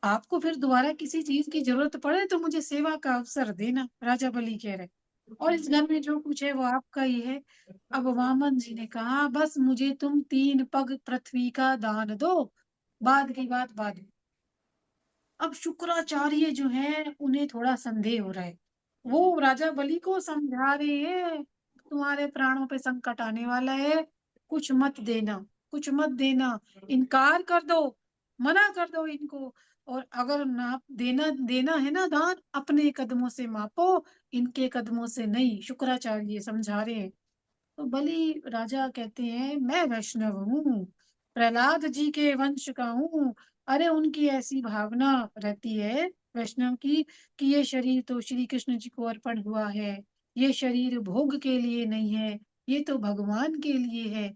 आपको फिर दोबारा किसी चीज की जरूरत पड़े तो मुझे सेवा का अवसर देना, राजा बलि कह रहे, और इस घर में जो कुछ है वो आपका ही है। अब वामन जी ने कहा, बस मुझे तुम 3 पग पृथ्वी का दान दो, बाद की बात बाद में। अब शुक्राचार्य जो है उन्हें थोड़ा संदेह हो रहा है, वो राजा बलि को समझा रहे हैं, तुम्हारे प्राणों पे संकट आने वाला है, कुछ मत देना, कुछ मत देना, इनकार कर दो, मना कर दो इनको, और अगर ना देना देना है ना दान, अपने कदमों से मापो, इनके कदमों से नहीं, शुक्राचार्य समझा रहे हैं। तो बलि राजा कहते हैं, मैं वैष्णव हूँ, प्रहलाद जी के वंश का हूँ, अरे उनकी ऐसी भावना रहती है वैष्णव की, कि ये शरीर तो श्री कृष्ण जी को अर्पण हुआ है, ये शरीर भोग के लिए नहीं है, ये तो भगवान के लिए है।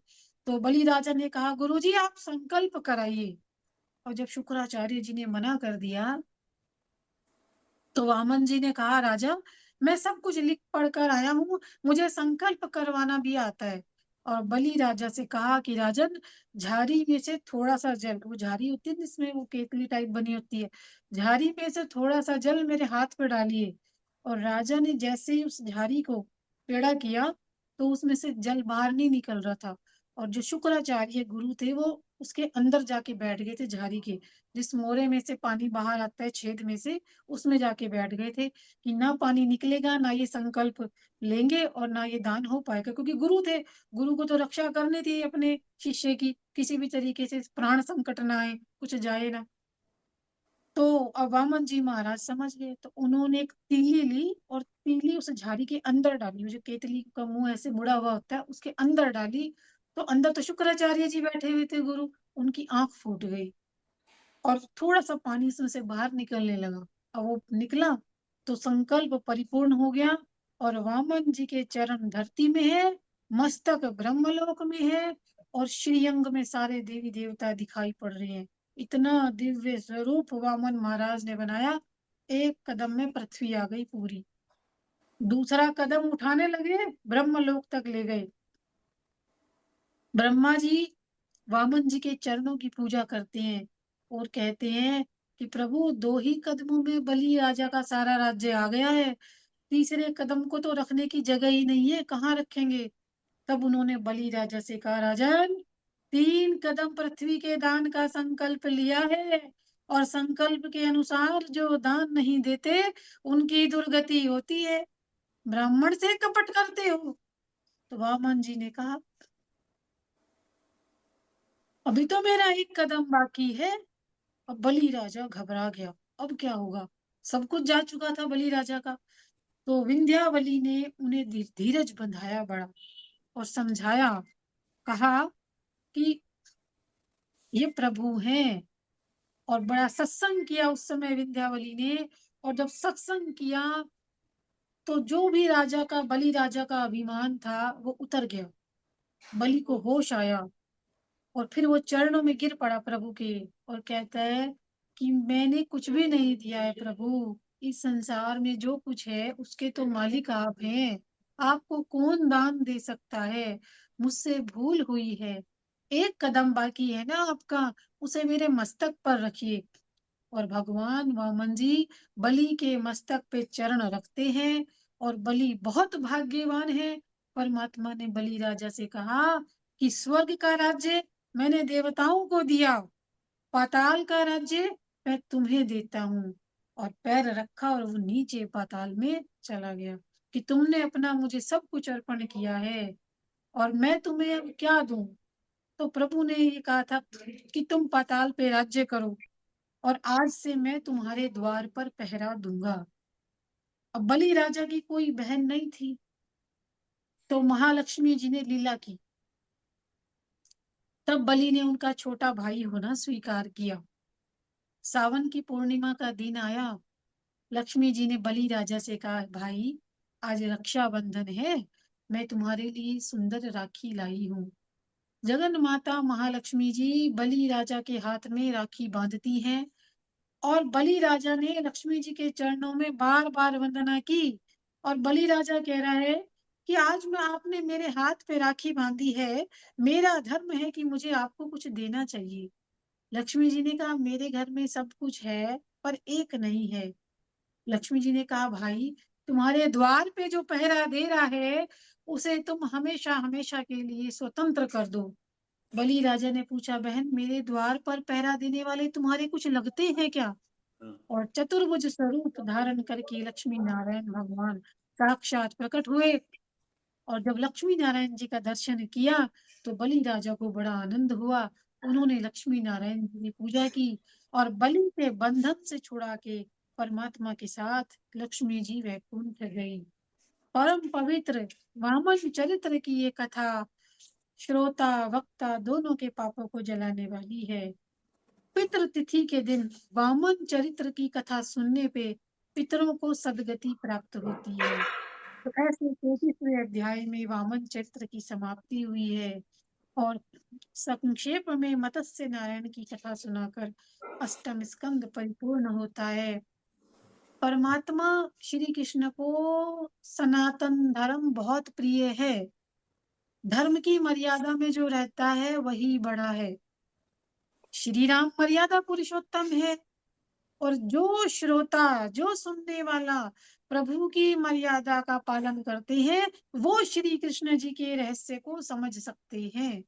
तो बलि राजा ने कहा, गुरुजी आप संकल्प कराइए। और जब शुक्राचार्य जी ने मना कर दिया, तो वामन जी ने कहा, राजा मैं सब कुछ लिख पढ़ कर आया हूँ, मुझे संकल्प करवाना भी आता है। और बलि राजा से कहा कि राजन, झाड़ी में से थोड़ा सा जल, वो झाड़ी होती है ना, जिसमें वो केतली टाइप बनी होती है, झाड़ी में से थोड़ा सा जल मेरे हाथ पे डालिए। और राजा ने जैसे ही उस झाड़ी को टेढ़ा किया, तो उसमें से जल बाहर नहीं निकल रहा था, और जो शुक्राचार्य गुरु थे वो उसके अंदर जाके बैठ गए थे, झाड़ी के जिस मोरे में से पानी बाहर आता है, छेद में से, उसमें जाके बैठ गए थे, कि ना पानी निकलेगा, ना ये संकल्प लेंगे, और ना ये दान हो पाएगा, क्योंकि गुरु थे, गुरु को तो रक्षा करनी थी अपने शिष्य की, किसी भी तरीके से प्राण संकट ना आए, कुछ जाए ना। तो अब वामन जी महाराज समझ गए, तो उन्होंने एक तीली ली, और तीली उस झाड़ी के अंदर डाली, वो जो केतली का मुंह ऐसे मुड़ा हुआ होता है उसके अंदर डाली। तो अंदर तो शुक्राचार्य जी बैठे हुए थे गुरु, उनकी आंख फूट गई, और थोड़ा सा पानी इसमें से बाहर निकलने लगा। अब वो निकला तो संकल्प परिपूर्ण हो गया, और वामन जी के चरण धरती में है, मस्तक ब्रह्मलोक में है, और श्रीअंग में सारे देवी देवता दिखाई पड़ रहे हैं। इतना दिव्य स्वरूप वामन महाराज ने बनाया, 1 कदम में पृथ्वी आ गई पूरी। दूसरा कदम उठाने लगे, ब्रह्मलोक तक ले गए। ब्रह्मा जी वामन जी के चरणों की पूजा करते हैं, और कहते हैं कि प्रभु 2 ही कदमों में बलि राजा का सारा राज्य आ गया है, तीसरे कदम को तो रखने की जगह ही नहीं है, कहाँ रखेंगे। तब उन्होंने बलि राजा से कहा, राजन 3 कदम पृथ्वी के दान का संकल्प लिया है, और संकल्प के अनुसार जो दान नहीं देते उनकी दुर्गति होती है, ब्राह्मण से कपट करते हो। तो वामन जी ने कहा, अभी तो मेरा 1 कदम बाकी है। अब बलि राजा घबरा गया, अब क्या होगा, सब कुछ जा चुका था बलि राजा का। तो विंध्यावली ने उन्हें धीरज बंधाया बड़ा, और समझाया, कहा कि ये प्रभु हैं, और बड़ा सत्संग किया उस समय विंध्यावली ने। और जब सत्संग किया, तो जो भी राजा का, बलि राजा का अभिमान था वो उतर गया। बलि को होश आया और फिर वो चरणों में गिर पड़ा प्रभु के और कहता है कि मैंने कुछ भी नहीं दिया है प्रभु। इस संसार में जो कुछ है उसके तो मालिक आप हैं। आपको कौन दान दे सकता है? मुझसे भूल हुई है। एक कदम बाकी है ना आपका, उसे मेरे मस्तक पर रखिए। और भगवान वामन जी बलि के मस्तक पे चरण रखते हैं और बलि बहुत भाग्यवान है। परमात्मा ने बलि राजा से कहा कि स्वर्ग का राज्य मैंने देवताओं को दिया, पाताल का राज्य मैं तुम्हें देता हूँ। और पैर रखा और वो नीचे पाताल में चला गया कि तुमने अपना मुझे सब कुछ अर्पण किया है और मैं तुम्हें अब क्या दूं। तो प्रभु ने ये कहा था कि तुम पाताल पे राज्य करो और आज से मैं तुम्हारे द्वार पर पहरा दूंगा। अब बलि राजा की कोई बहन नहीं थी, तो महालक्ष्मी जी ने लीला की। तब बलि ने उनका छोटा भाई होना स्वीकार किया। सावन की पूर्णिमा का दिन आया। लक्ष्मी जी ने बलि राजा से कहा, भाई आज रक्षाबंधन है, मैं तुम्हारे लिए सुंदर राखी लाई हूँ। जगन माता महालक्ष्मी जी बलि राजा के हाथ में राखी बांधती हैं और बलि राजा ने लक्ष्मी जी के चरणों में बार बार वंदना की। और बलि राजा कह रहा है कि आज मैं आपने मेरे हाथ पे राखी बांधी है, मेरा धर्म है कि मुझे आपको कुछ देना चाहिए। लक्ष्मी जी ने कहा, मेरे घर में सब कुछ है पर एक नहीं है। लक्ष्मी जी ने कहा, भाई तुम्हारे द्वार पे जो पहरा दे रहा है उसे तुम हमेशा हमेशा के लिए स्वतंत्र कर दो। बलि राजा ने पूछा, बहन मेरे द्वार पर पहरा देने वाले तुम्हारे कुछ लगते हैं क्या? हाँ, और चतुर्भुज स्वरूप धारण करके लक्ष्मी नारायण भगवान साक्षात प्रकट हुए। और जब लक्ष्मी नारायण जी का दर्शन किया तो बलि राजा को बड़ा आनंद हुआ। उन्होंने लक्ष्मी नारायण जी की पूजा की और बलि के बंधन से छुड़ा के परमात्मा के साथ लक्ष्मी जी वैकुंठ गई। परम पवित्र वामन चरित्र की ये कथा श्रोता वक्ता दोनों के पापों को जलाने वाली है। पितृ तिथि के दिन वामन चरित्र की कथा सुनने पे पितरों को सदगति प्राप्त होती है। तो ऐसे 33वें अध्याय में वामन चरित्र की समाप्ति हुई है और संक्षेप में मत्स्य नारायण की कथा सुनाकर अष्टम स्कंद परिपूर्ण होता है। परमात्मा श्री कृष्ण को सनातन धर्म बहुत प्रिय है। धर्म की मर्यादा में जो रहता है वही बड़ा है। श्री राम मर्यादा पुरुषोत्तम है और जो श्रोता, जो सुनने वाला प्रभु की मर्यादा का पालन करते हैं वो श्री कृष्ण जी के रहस्य को समझ सकते हैं।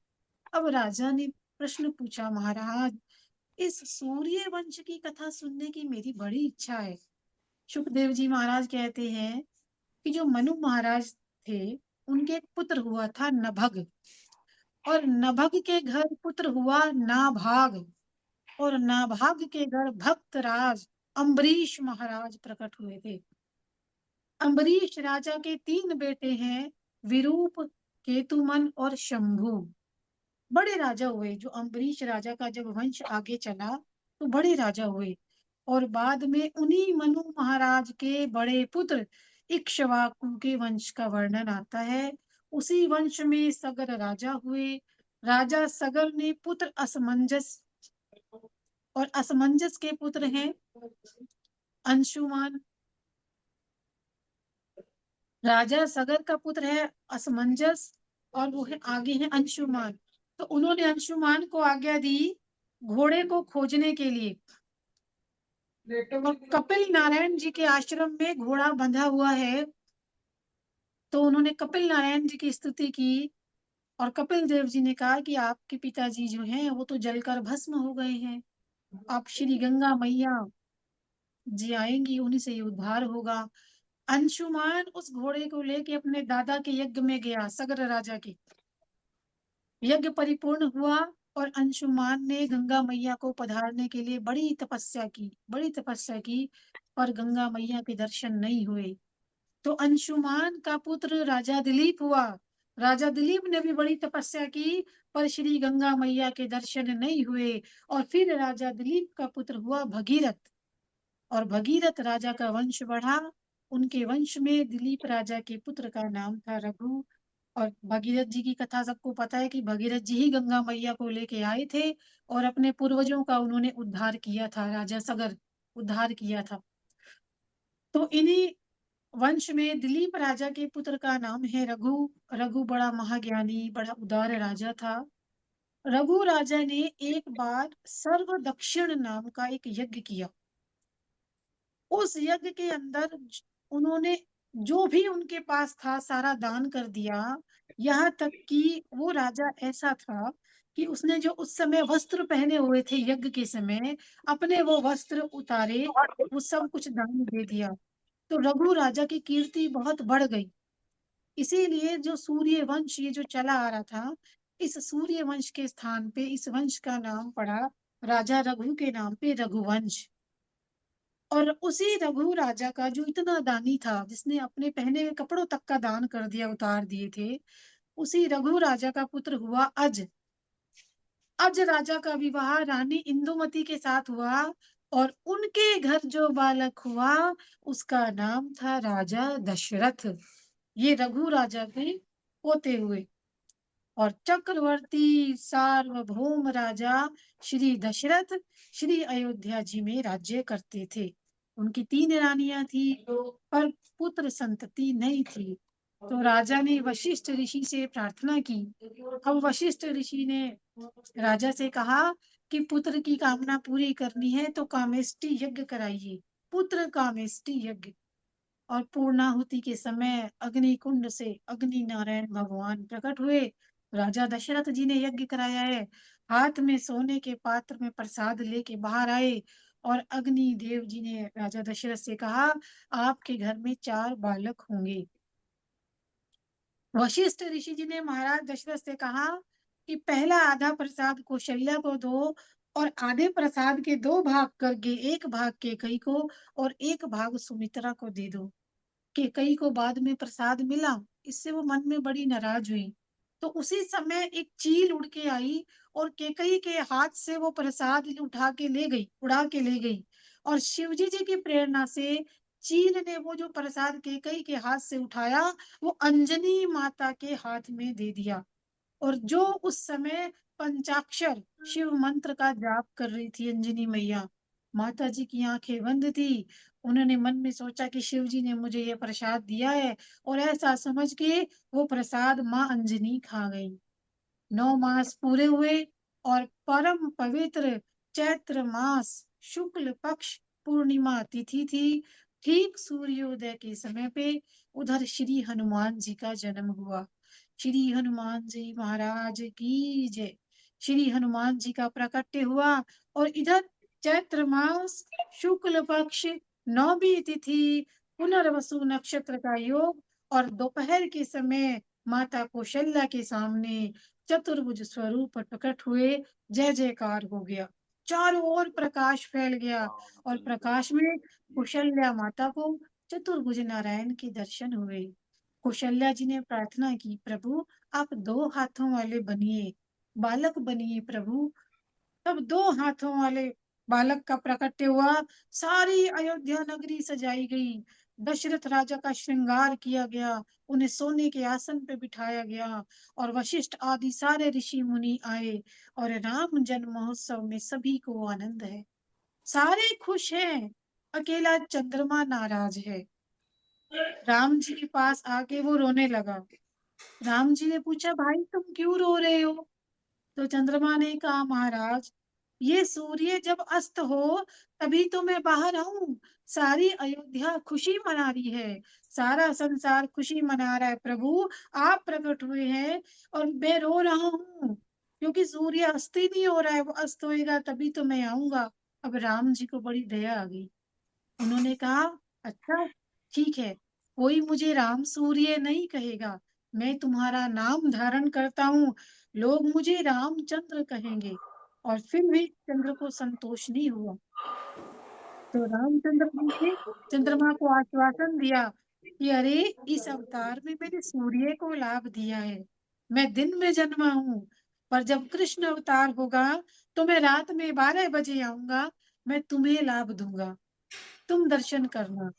अब राजा ने प्रश्न पूछा, महाराज इस सूर्य वंश की कथा सुनने की मेरी बड़ी इच्छा है। सुखदेव जी महाराज कहते हैं कि जो मनु महाराज थे उनके एक पुत्र हुआ था नभग और नभग के घर पुत्र हुआ नाभाग और नाभाग के घर भक्तराज अम्बरीश महाराज प्रकट हुए थे। अम्बरीश राजा के 3 बेटे हैं, विरूप, केतुमन और शंभु। बड़े राजा हुए। जो अम्बरीश राजा का जब वंश आगे चला तो बड़े राजा हुए और बाद में उन्हीं मनु महाराज के बड़े पुत्र इक्ष्वाकु के वंश का वर्णन आता है। उसी वंश में सगर राजा हुए। राजा सगर ने पुत्र असमंजस और असमंजस के पुत्र हैं अंशुमान। राजा सगर का पुत्र है असमंजस और वो है आगे है अंशुमान। तो उन्होंने अंशुमान को आज्ञा दी घोड़े को खोजने के लिए और कपिल नारायण जी के आश्रम में घोड़ा बंधा हुआ है। तो उन्होंने कपिल नारायण जी की स्तुति की और कपिल देव जी ने कहा कि आपके पिताजी जो हैं वो तो जलकर भस्म हो गए हैं, आप श्री गंगा मैया जी आएंगी उन्हीं से ये उद्धार होगा। अंशुमान उस घोड़े को लेके अपने दादा के यज्ञ में गया, सगर राजा के यज्ञ परिपूर्ण हुआ और अंशुमान ने गंगा मैया को पधारने के लिए बड़ी तपस्या की, बड़ी तपस्या की पर गंगा मैया के दर्शन नहीं हुए। तो अंशुमान का पुत्र राजा दिलीप हुआ। राजा दिलीप ने भी बड़ी तपस्या की पर श्री गंगा मैया के दर्शन नहीं हुए। और फिर राजा दिलीप का पुत्र हुआ भगीरथ और भगीरथ राजा का वंश बढ़ा उनके वंश में दिलीप राजा के पुत्र का नाम था रघु। और भगीरथ जी की कथा सबको पता है कि भगीरथ जी ही गंगा मैया को लेके आए थे और अपने पूर्वजों का उन्होंने उद्धार किया था, राजा सगर उद्धार किया था। तो इन्हीं वंश में दिलीप राजा के पुत्र का नाम है रघु। रघु बड़ा महाज्ञानी, बड़ा उदार राजा था। रघु राजा ने एक बार सर्व दक्षिण नाम का एक यज्ञ किया। उस यज्ञ के अंदर उन्होंने जो भी उनके पास था सारा दान कर दिया। यहाँ तक कि वो राजा ऐसा था कि उसने जो उस समय वस्त्र पहने हुए थे यज्ञ के समय, अपने वो वस्त्र उतारे, वो सब कुछ दान दे दिया। तो रघु राजा की कीर्ति बहुत बढ़ गई। इसीलिए जो सूर्य वंश ये जो चला आ रहा था, इस सूर्य वंश के स्थान पे इस वंश का नाम पड़ा राजा रघु के नाम पे रघुवंश। और उसी रघु राजा का जो इतना दानी था, जिसने अपने पहने हुए कपड़ों तक का दान कर दिया, उतार दिए थे, उसी रघु राजा का पुत्र हुआ अज। अज राजा का विवाह रानी इंदुमती के साथ हुआ। और उनके घर जो बालक हुआ उसका नाम था राजा दशरथ। ये रघु राजा के पोते हुए। और चक्रवर्ती सार्वभौम राजा श्री दशरथ श्री अयोध्या जी में राज्य करते थे। उनकी 3 रानियां थी पर पुत्र संतति नहीं थी। तो राजा ने वशिष्ठ ऋषि से प्रार्थना की। अब वशिष्ठ ऋषि ने राजा से कहा कि पुत्र की कामना पूरी करनी है तो कामेष्टि यज्ञ कराइए, पुत्र कामेष्टि यज्ञ। और पूर्णाहुति के समय अग्नि कुंड से अग्नि नारायण भगवान प्रकट हुए। राजा दशरथ जी ने यज्ञ कराया है। हाथ में सोने के पात्र में प्रसाद लेके बाहर आए और अग्नि देव जी ने राजा दशरथ से कहा, आपके घर में 4 बालक होंगे। वशिष्ठ ऋषि जी ने महाराज दशरथ से कहा कि पहला आधा प्रसाद कौशल्या को दो और आधे प्रसाद के 2 भाग करके एक भाग केकई को और एक भाग सुमित्रा को दे दो। केकई को बाद में प्रसाद मिला, इससे वो मन में बड़ी नाराज हुई। तो उसी समय एक चील उड़ के आई और केकई के हाथ से वो प्रसाद उठा के ले गई, उड़ा के ले गई। और शिवजी जी की प्रेरणा से चील ने वो जो प्रसाद केकई के हाथ से उठाया, वो अंजनी माता के हाथ में दे दिया। और जो उस समय पंचाक्षर शिव मंत्र का जाप कर रही थी अंजनी मैया, माता जी की आंखें बंद थी। उन्होंने मन में सोचा कि शिव जी ने मुझे ये प्रसाद दिया है, और ऐसा समझ के वो प्रसाद माँ अंजनी खा गई। 9 मास पूरे हुए और परम पवित्र चैत्र मास शुक्ल पक्ष पूर्णिमा तिथि थी। ठीक सूर्योदय के समय पे उधर श्री हनुमान जी का जन्म हुआ। श्री हनुमान जी महाराज की जय। श्री हनुमान जी का प्राकट्य हुआ। और इधर चैत्र मास शुक्ल पक्ष 9वीं तिथि पुनर्वसु नक्षत्र का योग और दोपहर के समय माता कौशल्या के सामने चतुर्भुज स्वरूप प्रकट हुए। जय जयकार हो गया, चारों ओर प्रकाश फैल गया। और प्रकाश में कौशल्या माता को चतुर्भुज नारायण के दर्शन हुए। कौशल्या जी ने प्रार्थना की, प्रभु आप 2 हाथों वाले बनिए, बालक बनिए प्रभु। तब 2 हाथों वाले बालक का प्रकट्य हुआ। सारी अयोध्या नगरी सजाई गई। दशरथ राजा का श्रृंगार किया गया। उन्हें सोने के आसन पे बिठाया गया और वशिष्ठ आदि सारे ऋषि मुनि आए। और राम जन्म महोत्सव में सभी को आनंद है, सारे खुश हैं, अकेला चंद्रमा नाराज है। राम जी के पास आके वो रोने लगा। राम जी ने पूछा, भाई तुम क्यों रो रहे हो? तो चंद्रमा ने कहा, महाराज ये सूर्य जब अस्त हो तभी तो मैं बाहर आऊं। सारी अयोध्या खुशी मना रही है, सारा संसार खुशी मना रहा है प्रभु, आप प्रकट हुए हैं और मैं रो रहा हूँ क्योंकि सूर्य अस्त ही नहीं हो रहा है। वो अस्त होएगा तभी तो मैं आऊंगा। अब राम जी को बड़ी दया आ गई। उन्होंने कहा, अच्छा ठीक है, कोई मुझे राम सूर्य नहीं कहेगा, मैं तुम्हारा नाम धारण करता हूँ, लोग मुझे रामचंद्र कहेंगे। और फिर भी चंद्र को संतोष नहीं हुआ। तो रामचंद्र जी ने चंद्रमा को आश्वासन दिया कि अरे इस अवतार में मैंने सूर्य को लाभ दिया है, मैं दिन में जन्मा हूँ, पर जब कृष्ण अवतार होगा तो मैं रात में 12 बजे आऊंगा, मैं तुम्हें लाभ दूंगा, तुम दर्शन करना।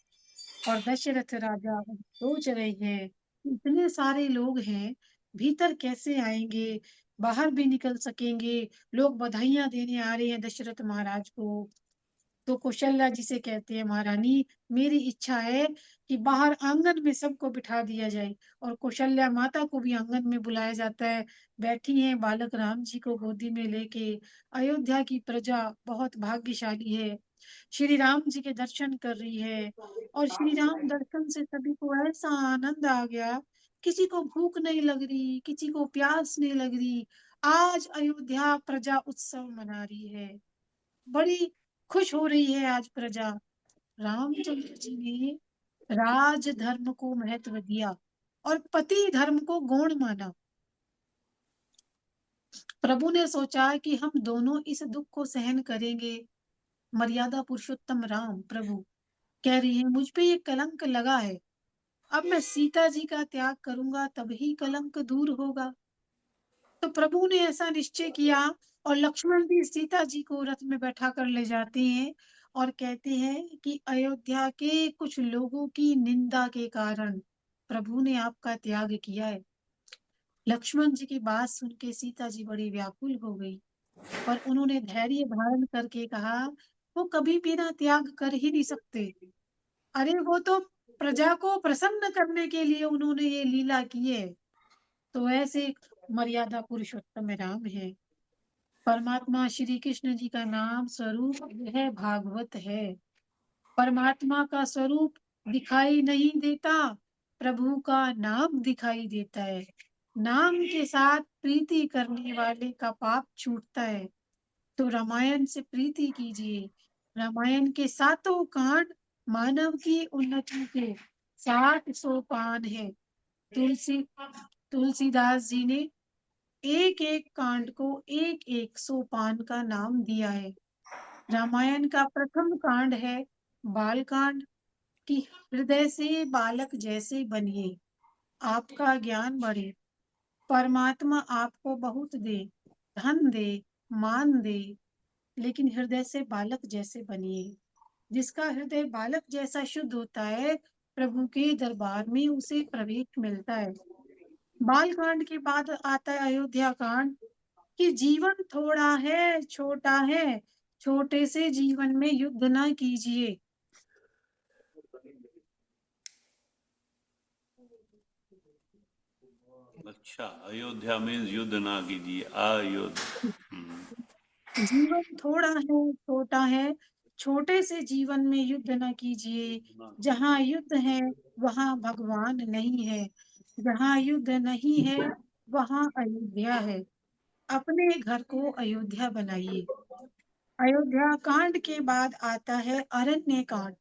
और दशरथ राजा सोच रहे हैं इतने सारे लोग हैं, भीतर कैसे आएंगे, बाहर भी निकल सकेंगे, लोग बधाइयां देने आ रहे हैं दशरथ महाराज को। तो कौशल्या जी से कहते हैं महारानी, मेरी इच्छा है कि बाहर आंगन में सबको बिठा दिया जाए। और कौशल्या माता को भी आंगन में बुलाया जाता है। बैठी हैं बालक राम जी को गोदी में लेके। अयोध्या की प्रजा बहुत भाग्यशाली है, श्री राम जी के दर्शन कर रही है। और श्री राम दर्शन से सभी को ऐसा आनंद आ गया, किसी को भूख नहीं लग रही, किसी को प्यास नहीं लग रही। आज अयोध्या प्रजा उत्सव मना रही है, बड़ी खुश हो रही है आज प्रजा। रामचंद्र जी ने राज धर्म को महत्व दिया और पति धर्म को गौण माना। प्रभु ने सोचा कि हम दोनों इस दुख को सहन करेंगे। मर्यादा पुरुषोत्तम राम प्रभु कह रही है मुझ पे ये कलंक लगा है, अब मैं सीता जी का त्याग करूंगा तभी कलंक दूर होगा। तो प्रभु ने ऐसा निश्चय किया और लक्ष्मण भी सीता जी को रथ में बैठा कर ले जाते हैं और कहते हैं कि अयोध्या के कुछ लोगों की निंदा के कारण प्रभु ने आपका त्याग किया है। लक्ष्मण जी की बात सुन के सीता जी बड़ी व्याकुल हो गई, पर उन्होंने धैर्य धारण करके कहा वो कभी बिना त्याग कर ही नहीं सकते। अरे वो तो प्रजा को प्रसन्न करने के लिए उन्होंने ये लीला की है। तो ऐसे मर्यादा पुरुषोत्तम राम है। परमात्मा श्री कृष्ण जी का नाम स्वरूप यह भागवत है। परमात्मा का स्वरूप दिखाई नहीं देता, प्रभु का नाम दिखाई देता है। नाम के साथ प्रीति करने वाले का पाप छूटता है। तो रामायण से प्रीति कीजिए। रामायण के सातों कांड मानव की उन्नति के 60 सोपान है। तुलसी तुलसीदास जी ने एक एक कांड को एक एक सोपान का नाम दिया है। रामायण का प्रथम कांड है बाल कांड, कि हृदय से बालक जैसे बनिए, आपका ज्ञान बढ़े, परमात्मा आपको बहुत दे, धन दे, मान दे, लेकिन हृदय से बालक जैसे बनिए। जिसका हृदय बालक जैसा शुद्ध होता है, प्रभु के दरबार में उसे प्रवेश मिलता है। बाल कांड के बाद आता है अयोध्या कांड, कि जीवन थोड़ा है, छोटा है, छोटे से जीवन में युद्ध ना कीजिए। अच्छा, अयोध्या मीन्स युद्ध ना कीजिए, अयुद्ध। जीवन थोड़ा है, छोटा है, छोटे से जीवन में युद्ध न कीजिए। जहाँ युद्ध है वहाँ भगवान नहीं है, जहाँ युद्ध नहीं है वहाँ अयोध्या है। अपने घर को अयोध्या बनाइए। अयोध्या कांड के बाद आता है अरण्य कांड।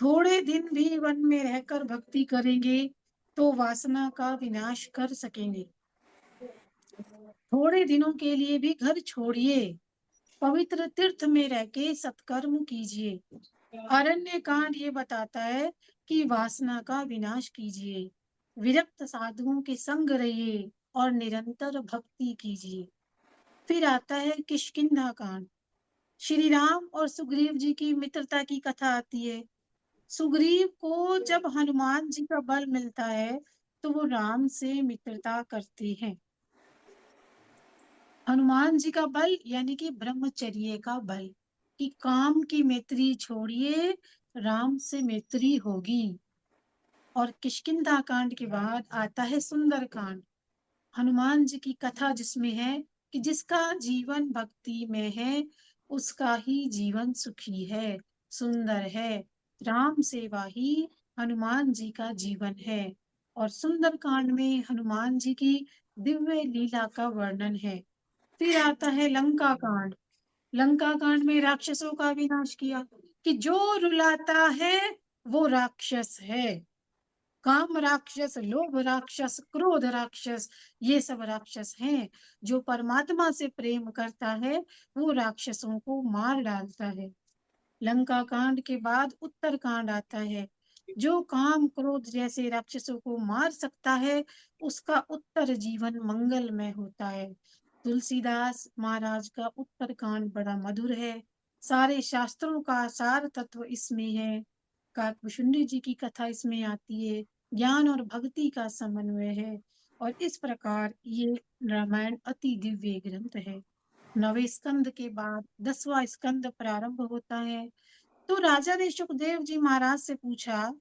थोड़े दिन भी वन में रहकर भक्ति करेंगे तो वासना का विनाश कर सकेंगे। थोड़े दिनों के लिए भी घर छोड़िए, पवित्र तीर्थ में रह के सत्कर्म कीजिए। अरण्य कांड ये बताता है कि वासना का विनाश कीजिए, विरक्त साधुओं के संग रहिए और निरंतर भक्ति कीजिए। फिर आता है किष्किंधा कांड। श्री राम और सुग्रीव जी की मित्रता की कथा आती है। सुग्रीव को जब हनुमान जी का बल मिलता है तो वो राम से मित्रता करते हैं। हनुमान जी का बल यानी कि ब्रह्मचर्य का बल, कि काम की मैत्री छोड़िए, राम से मैत्री होगी। और किष्किंधा कांड के बाद आता है सुंदर कांड। हनुमान जी की कथा जिसमें है कि जिसका जीवन भक्ति में है उसका ही जीवन सुखी है, सुंदर है। राम सेवा ही हनुमान जी का जीवन है। और सुंदर कांड में हनुमान जी की दिव्य लीला का वर्णन है। फिर आता है लंका कांड। लंका कांड में राक्षसों का विनाश किया, कि जो रुलाता है वो राक्षस है। काम राक्षस, लोभ राक्षस, क्रोध राक्षस, ये सब राक्षस हैं। जो परमात्मा से प्रेम करता है वो राक्षसों को मार डालता है। लंका कांड के बाद उत्तर कांड आता है। जो काम क्रोध जैसे राक्षसों को मार सकता है उसका उत्तर जीवन मंगलमय होता है। तुलसीदास महाराज का उत्तर कांड बड़ा मधुर है। सारे शास्त्रों का सार तत्व इसमें है। काकभूषुंडी जी की कथा इसमें आती है। ज्ञान और भक्ति का समन्वय है और इस प्रकार ये रामायण अति दिव्य ग्रंथ है। 9वें स्कंद के बाद 10वां स्कंद प्रारंभ होता है। तो राजा ने सुखदेव जी महाराज से पूछा,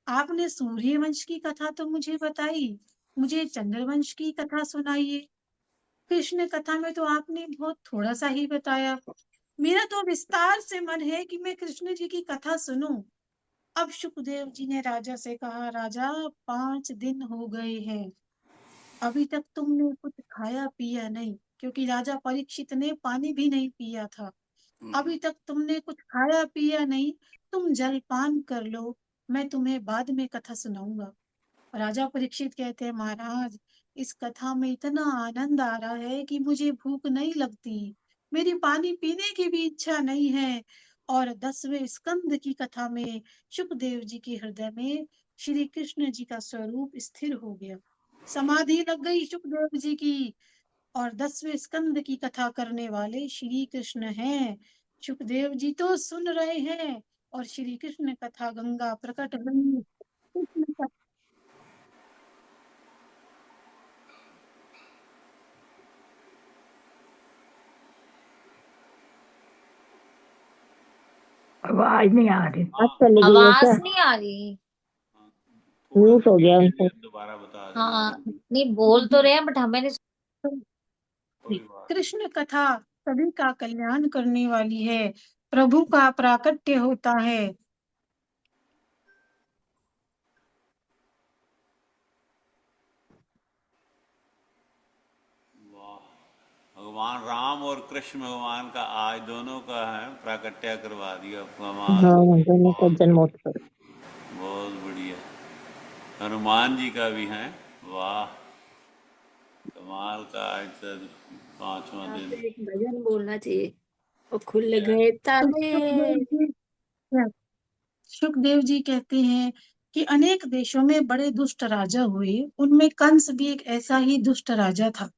आपने सूर्यवंश की कथा तो मुझे बताई, मुझे चंद्रवंश की कथा सुनाइए। कृष्ण कथा में तो आपने बहुत थोड़ा सा ही बताया। मेरा तो विस्तार से मन है कि मैं कृष्ण जी की कथा सुनूं। अब सुखदेव जी ने राजा से कहा, राजा 5 दिन हो गए हैं, अभी तक तुमने कुछ खाया पिया नहीं, क्योंकि राजा परीक्षित ने पानी भी नहीं पिया था। अभी तक तुमने कुछ खाया पिया नहीं, तुम जलपान कर लो, मैं तुम्हें बाद में कथा सुनाऊंगा। राजा परीक्षित कहते हैं, महाराज इस कथा में इतना आनंद आ रहा है कि मुझे भूख नहीं लगती, मेरी पानी पीने की भी इच्छा नहीं है। और 10वें स्कंद की कथा में सुखदेव जी के हृदय में श्री कृष्ण जी का स्वरूप स्थिर हो गया, समाधि लग गई सुखदेव जी की। और 10वें स्कंद की कथा करने वाले श्री कृष्ण हैं। सुखदेव जी तो सुन रहे हैं और श्री कृष्ण कथा गंगा प्रकट हुई। कृष्ण आवाज नहीं आ रही। हाँ, चली गई है क्या? आवाज नहीं आ रही। हाँ, थोड़ा म्यूट सा हो गया धीरे उनको। धीरे दोबारा बता देना। हाँ, नहीं बोल तो रहे हैं बट हमें नहीं। कोई बात कृष्ण कथा सभी का कल्याण करने वाली है, प्रभु का प्राकट्य होता है। नहीं। वाह, भगवान राम और कृष्ण भगवान का आज दोनों का है प्राकट्य करवा दिया। कमाल, हाँ, दोनों का बहुत जन्मोत्सव। बहुत बढ़िया। हनुमान जी का भी है। वाह, कमाल का आज तो 5वां यहाँ दिन। पे एक भजन बोलना चाहिए। वो खुल गए तो ताले। सुखदेव जी कहते हैं कि अनेक देशों में बड़े दुष्ट राजा हुए, उनमें कंस भी एक ऐसा ही दुष्ट राजा था।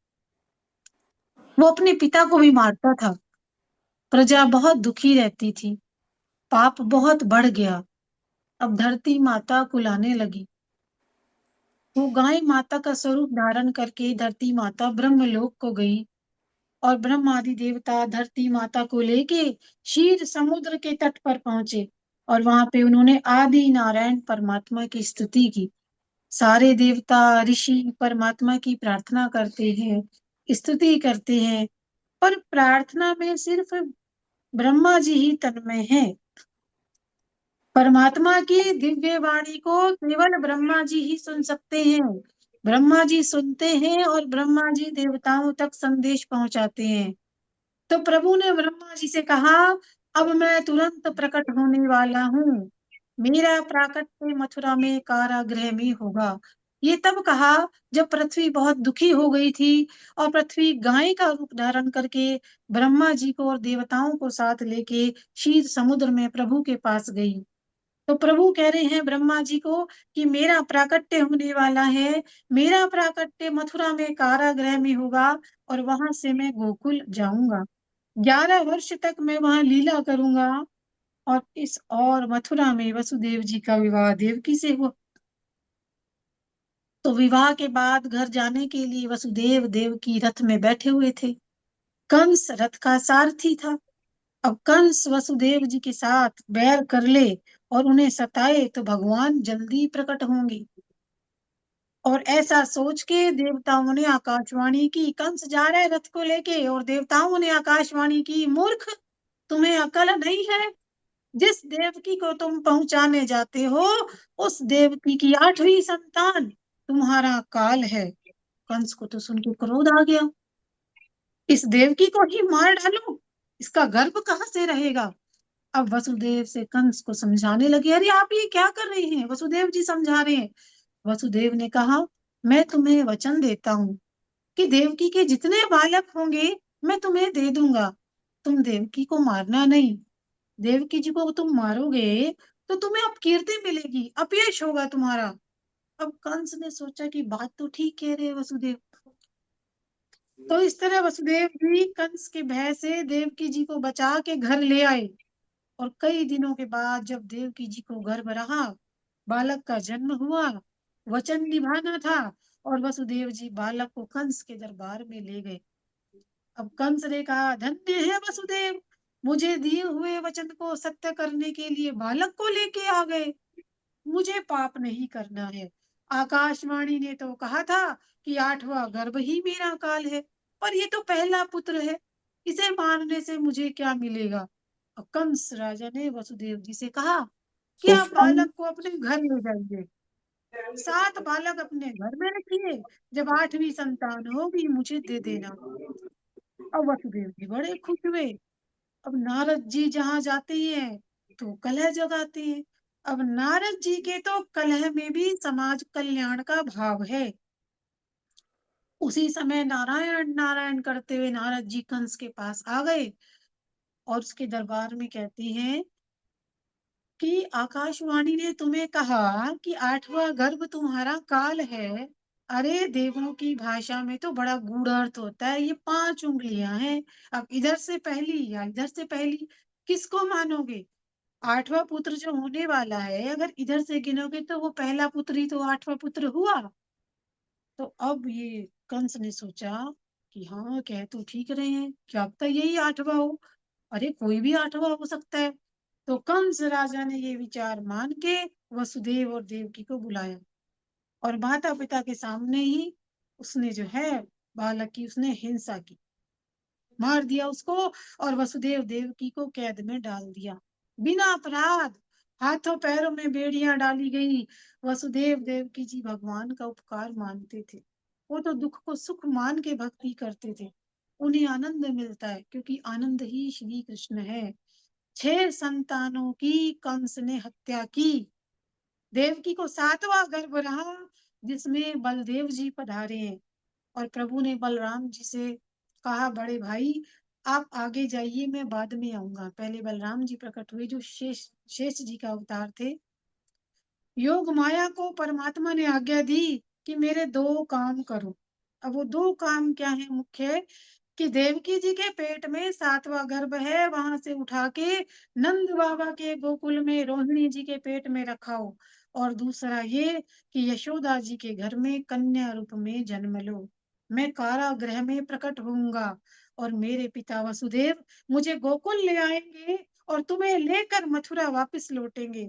वो अपने पिता को भी मारता था, प्रजा बहुत दुखी रहती थी, पाप बहुत बढ़ गया। अब धरती माता कुलाने लगी। वो गाय माता का स्वरूप धारण करके धरती माता ब्रह्मलोक को गई और ब्रह्म आदि देवता धरती माता को लेके क्षीर समुद्र के तट पर पहुंचे और वहां पे उन्होंने आदि नारायण परमात्मा की स्तुति की। सारे देवता ऋषि परमात्मा की प्रार्थना करते हैं, स्तुति करते हैं, पर प्रार्थना में सिर्फ ब्रह्मा जी ही तन्मय हैं। परमात्मा की दिव्य वाणी को केवल ब्रह्मा जी ही सुन सकते हैं। ब्रह्मा जी सुनते हैं और ब्रह्मा जी देवताओं तक संदेश पहुंचाते हैं। तो प्रभु ने ब्रह्मा जी से कहा, अब मैं तुरंत प्रकट होने वाला हूँ, मेरा प्राकट्य मथुरा में कारागृह में होगा। ये तब कहा जब पृथ्वी बहुत दुखी हो गई थी और पृथ्वी गाय का रूप धारण करके ब्रह्मा जी को और देवताओं को साथ लेके क्षीर समुद्र में प्रभु के पास गई। तो प्रभु कह रहे हैं ब्रह्मा जी को कि मेरा प्राकट्य होने वाला है, मेरा प्राकट्य मथुरा में कारागृह में होगा और वहां से मैं गोकुल जाऊंगा। 11 वर्ष तक मैं वहां लीला करूंगा। और मथुरा में वसुदेव जी का विवाह देवकी से हुआ। तो विवाह के बाद घर जाने के लिए वसुदेव देवकी रथ में बैठे हुए थे। कंस रथ का सारथी था। अब कंस वसुदेव जी के साथ बैर कर ले और उन्हें सताए तो भगवान जल्दी प्रकट होंगे। और ऐसा सोच के देवताओं ने आकाशवाणी की, कंस जा रहा है रथ को लेके, और देवताओं ने आकाशवाणी की, मूर्ख तुम्हें अकल नहीं है, जिस देवकी को तुम पहुंचाने जाते हो उस देवकी की 8वीं संतान तुम्हारा काल है। कंस को तो सुन के क्रोध आ गया, इस देवकी को ही मार डालो, इसका गर्भ कहाँ से रहेगा। अब वसुदेव से कंस को समझाने लगे, अरे आप ये क्या कर रहे हैं। वसुदेव जी समझा रहे हैं। वसुदेव ने कहा, मैं तुम्हें वचन देता हूँ कि देवकी के जितने बालक होंगे मैं तुम्हें दे दूंगा, तुम देवकी को मारना नहीं। देवकी जी को तुम मारोगे तो तुम्हें अपकीर्ति मिलेगी, अपयश होगा तुम्हारा। अब कंस ने सोचा कि बात तो ठीक कह रहे हैं वसुदेव। तो इस तरह वसुदेव जी कंस के भय से देवकी जी को बचा के घर ले आए और कई दिनों के बाद जब देवकी जी को गर्भ रहा, बालक का जन्म हुआ, वचन निभाना था, और वसुदेव जी बालक को कंस के दरबार में ले गए। अब कंस ने कहा, धन्य है वसुदेव, मुझे दिए हुए वचन को सत्य करने के लिए बालक को लेके आ गए। मुझे पाप नहीं करना है। आकाशवाणी ने तो कहा था कि 8वां गर्भ ही मेरा काल है, पर ये तो पहला पुत्र है, इसे मारने से मुझे क्या मिलेगा। अब कंस राजा ने वसुदेव जी से कहा कि आप बालक को अपने घर ले जाइए, 7 बालक अपने घर में रखिए, जब 8वीं संतान होगी मुझे दे देना। अब वसुदेव जी बड़े खुश हुए। अब नारद जी जहाँ जाते हैं तो कलह जगाते हैं। अब नारद जी के तो कलह में भी समाज कल्याण का भाव है। उसी समय नारायण नारायण करते हुए नारद जी कंस के पास आ गए और उसके दरबार में कहते हैं कि आकाशवाणी ने तुम्हें कहा कि 8वां गर्भ तुम्हारा काल है। अरे देवों की भाषा में तो बड़ा गूढ़ अर्थ होता है, ये 5 उंगलियां हैं। अब इधर से पहली या इधर से पहली, किसको मानोगे। 8वां पुत्र जो होने वाला है, अगर इधर से गिनोगे तो वो पहला पुत्र ही तो 8वां पुत्र हुआ। तो अब ये कंस ने सोचा कि हाँ, कह तो ठीक रहे हैं, क्या पता यही 8वां हो। अरे कोई भी 8वां हो सकता है। तो कंस राजा ने ये विचार मान के वसुदेव और देवकी को बुलाया, और माता पिता के सामने ही उसने जो है बालक की उसने हिंसा की, मार दिया उसको, और वसुदेव देवकी को कैद में डाल दिया बिना अपराध। हाथों पैरों में बेड़ियां डाली गई। वसुदेव देवकी जी भगवान का उपकार मानते थे। वो तो दुख को सुख मान के भक्ति करते थे। उन्हें आनंद मिलता है क्योंकि आनंद ही श्री कृष्ण है। 6 संतानों की कंस ने हत्या की। देवकी को 7वां गर्भ रहा, जिसमें बलदेव जी पधारे हैं। और प्रभु ने बलराम जी से कहा, बड़े भाई आप आगे जाइए, मैं बाद में आऊंगा। पहले बलराम जी प्रकट हुए जो शेष शेष जी का अवतार थे। योग माया को परमात्मा ने आज्ञा दी कि मेरे 2 काम करो। अब वो 2 काम क्या है मुख्य, कि देवकी जी के पेट में 7वां गर्भ है, वहां से उठा के नंद बाबा के गोकुल में रोहिणी जी के पेट में रखाओ। और दूसरा ये कि यशोदा जी के घर में कन्या रूप में जन्म लो। मैं कारागृह में प्रकट होऊंगा और मेरे पिता वसुदेव मुझे गोकुल ले आएंगे और तुम्हें लेकर मथुरा वापस लौटेंगे।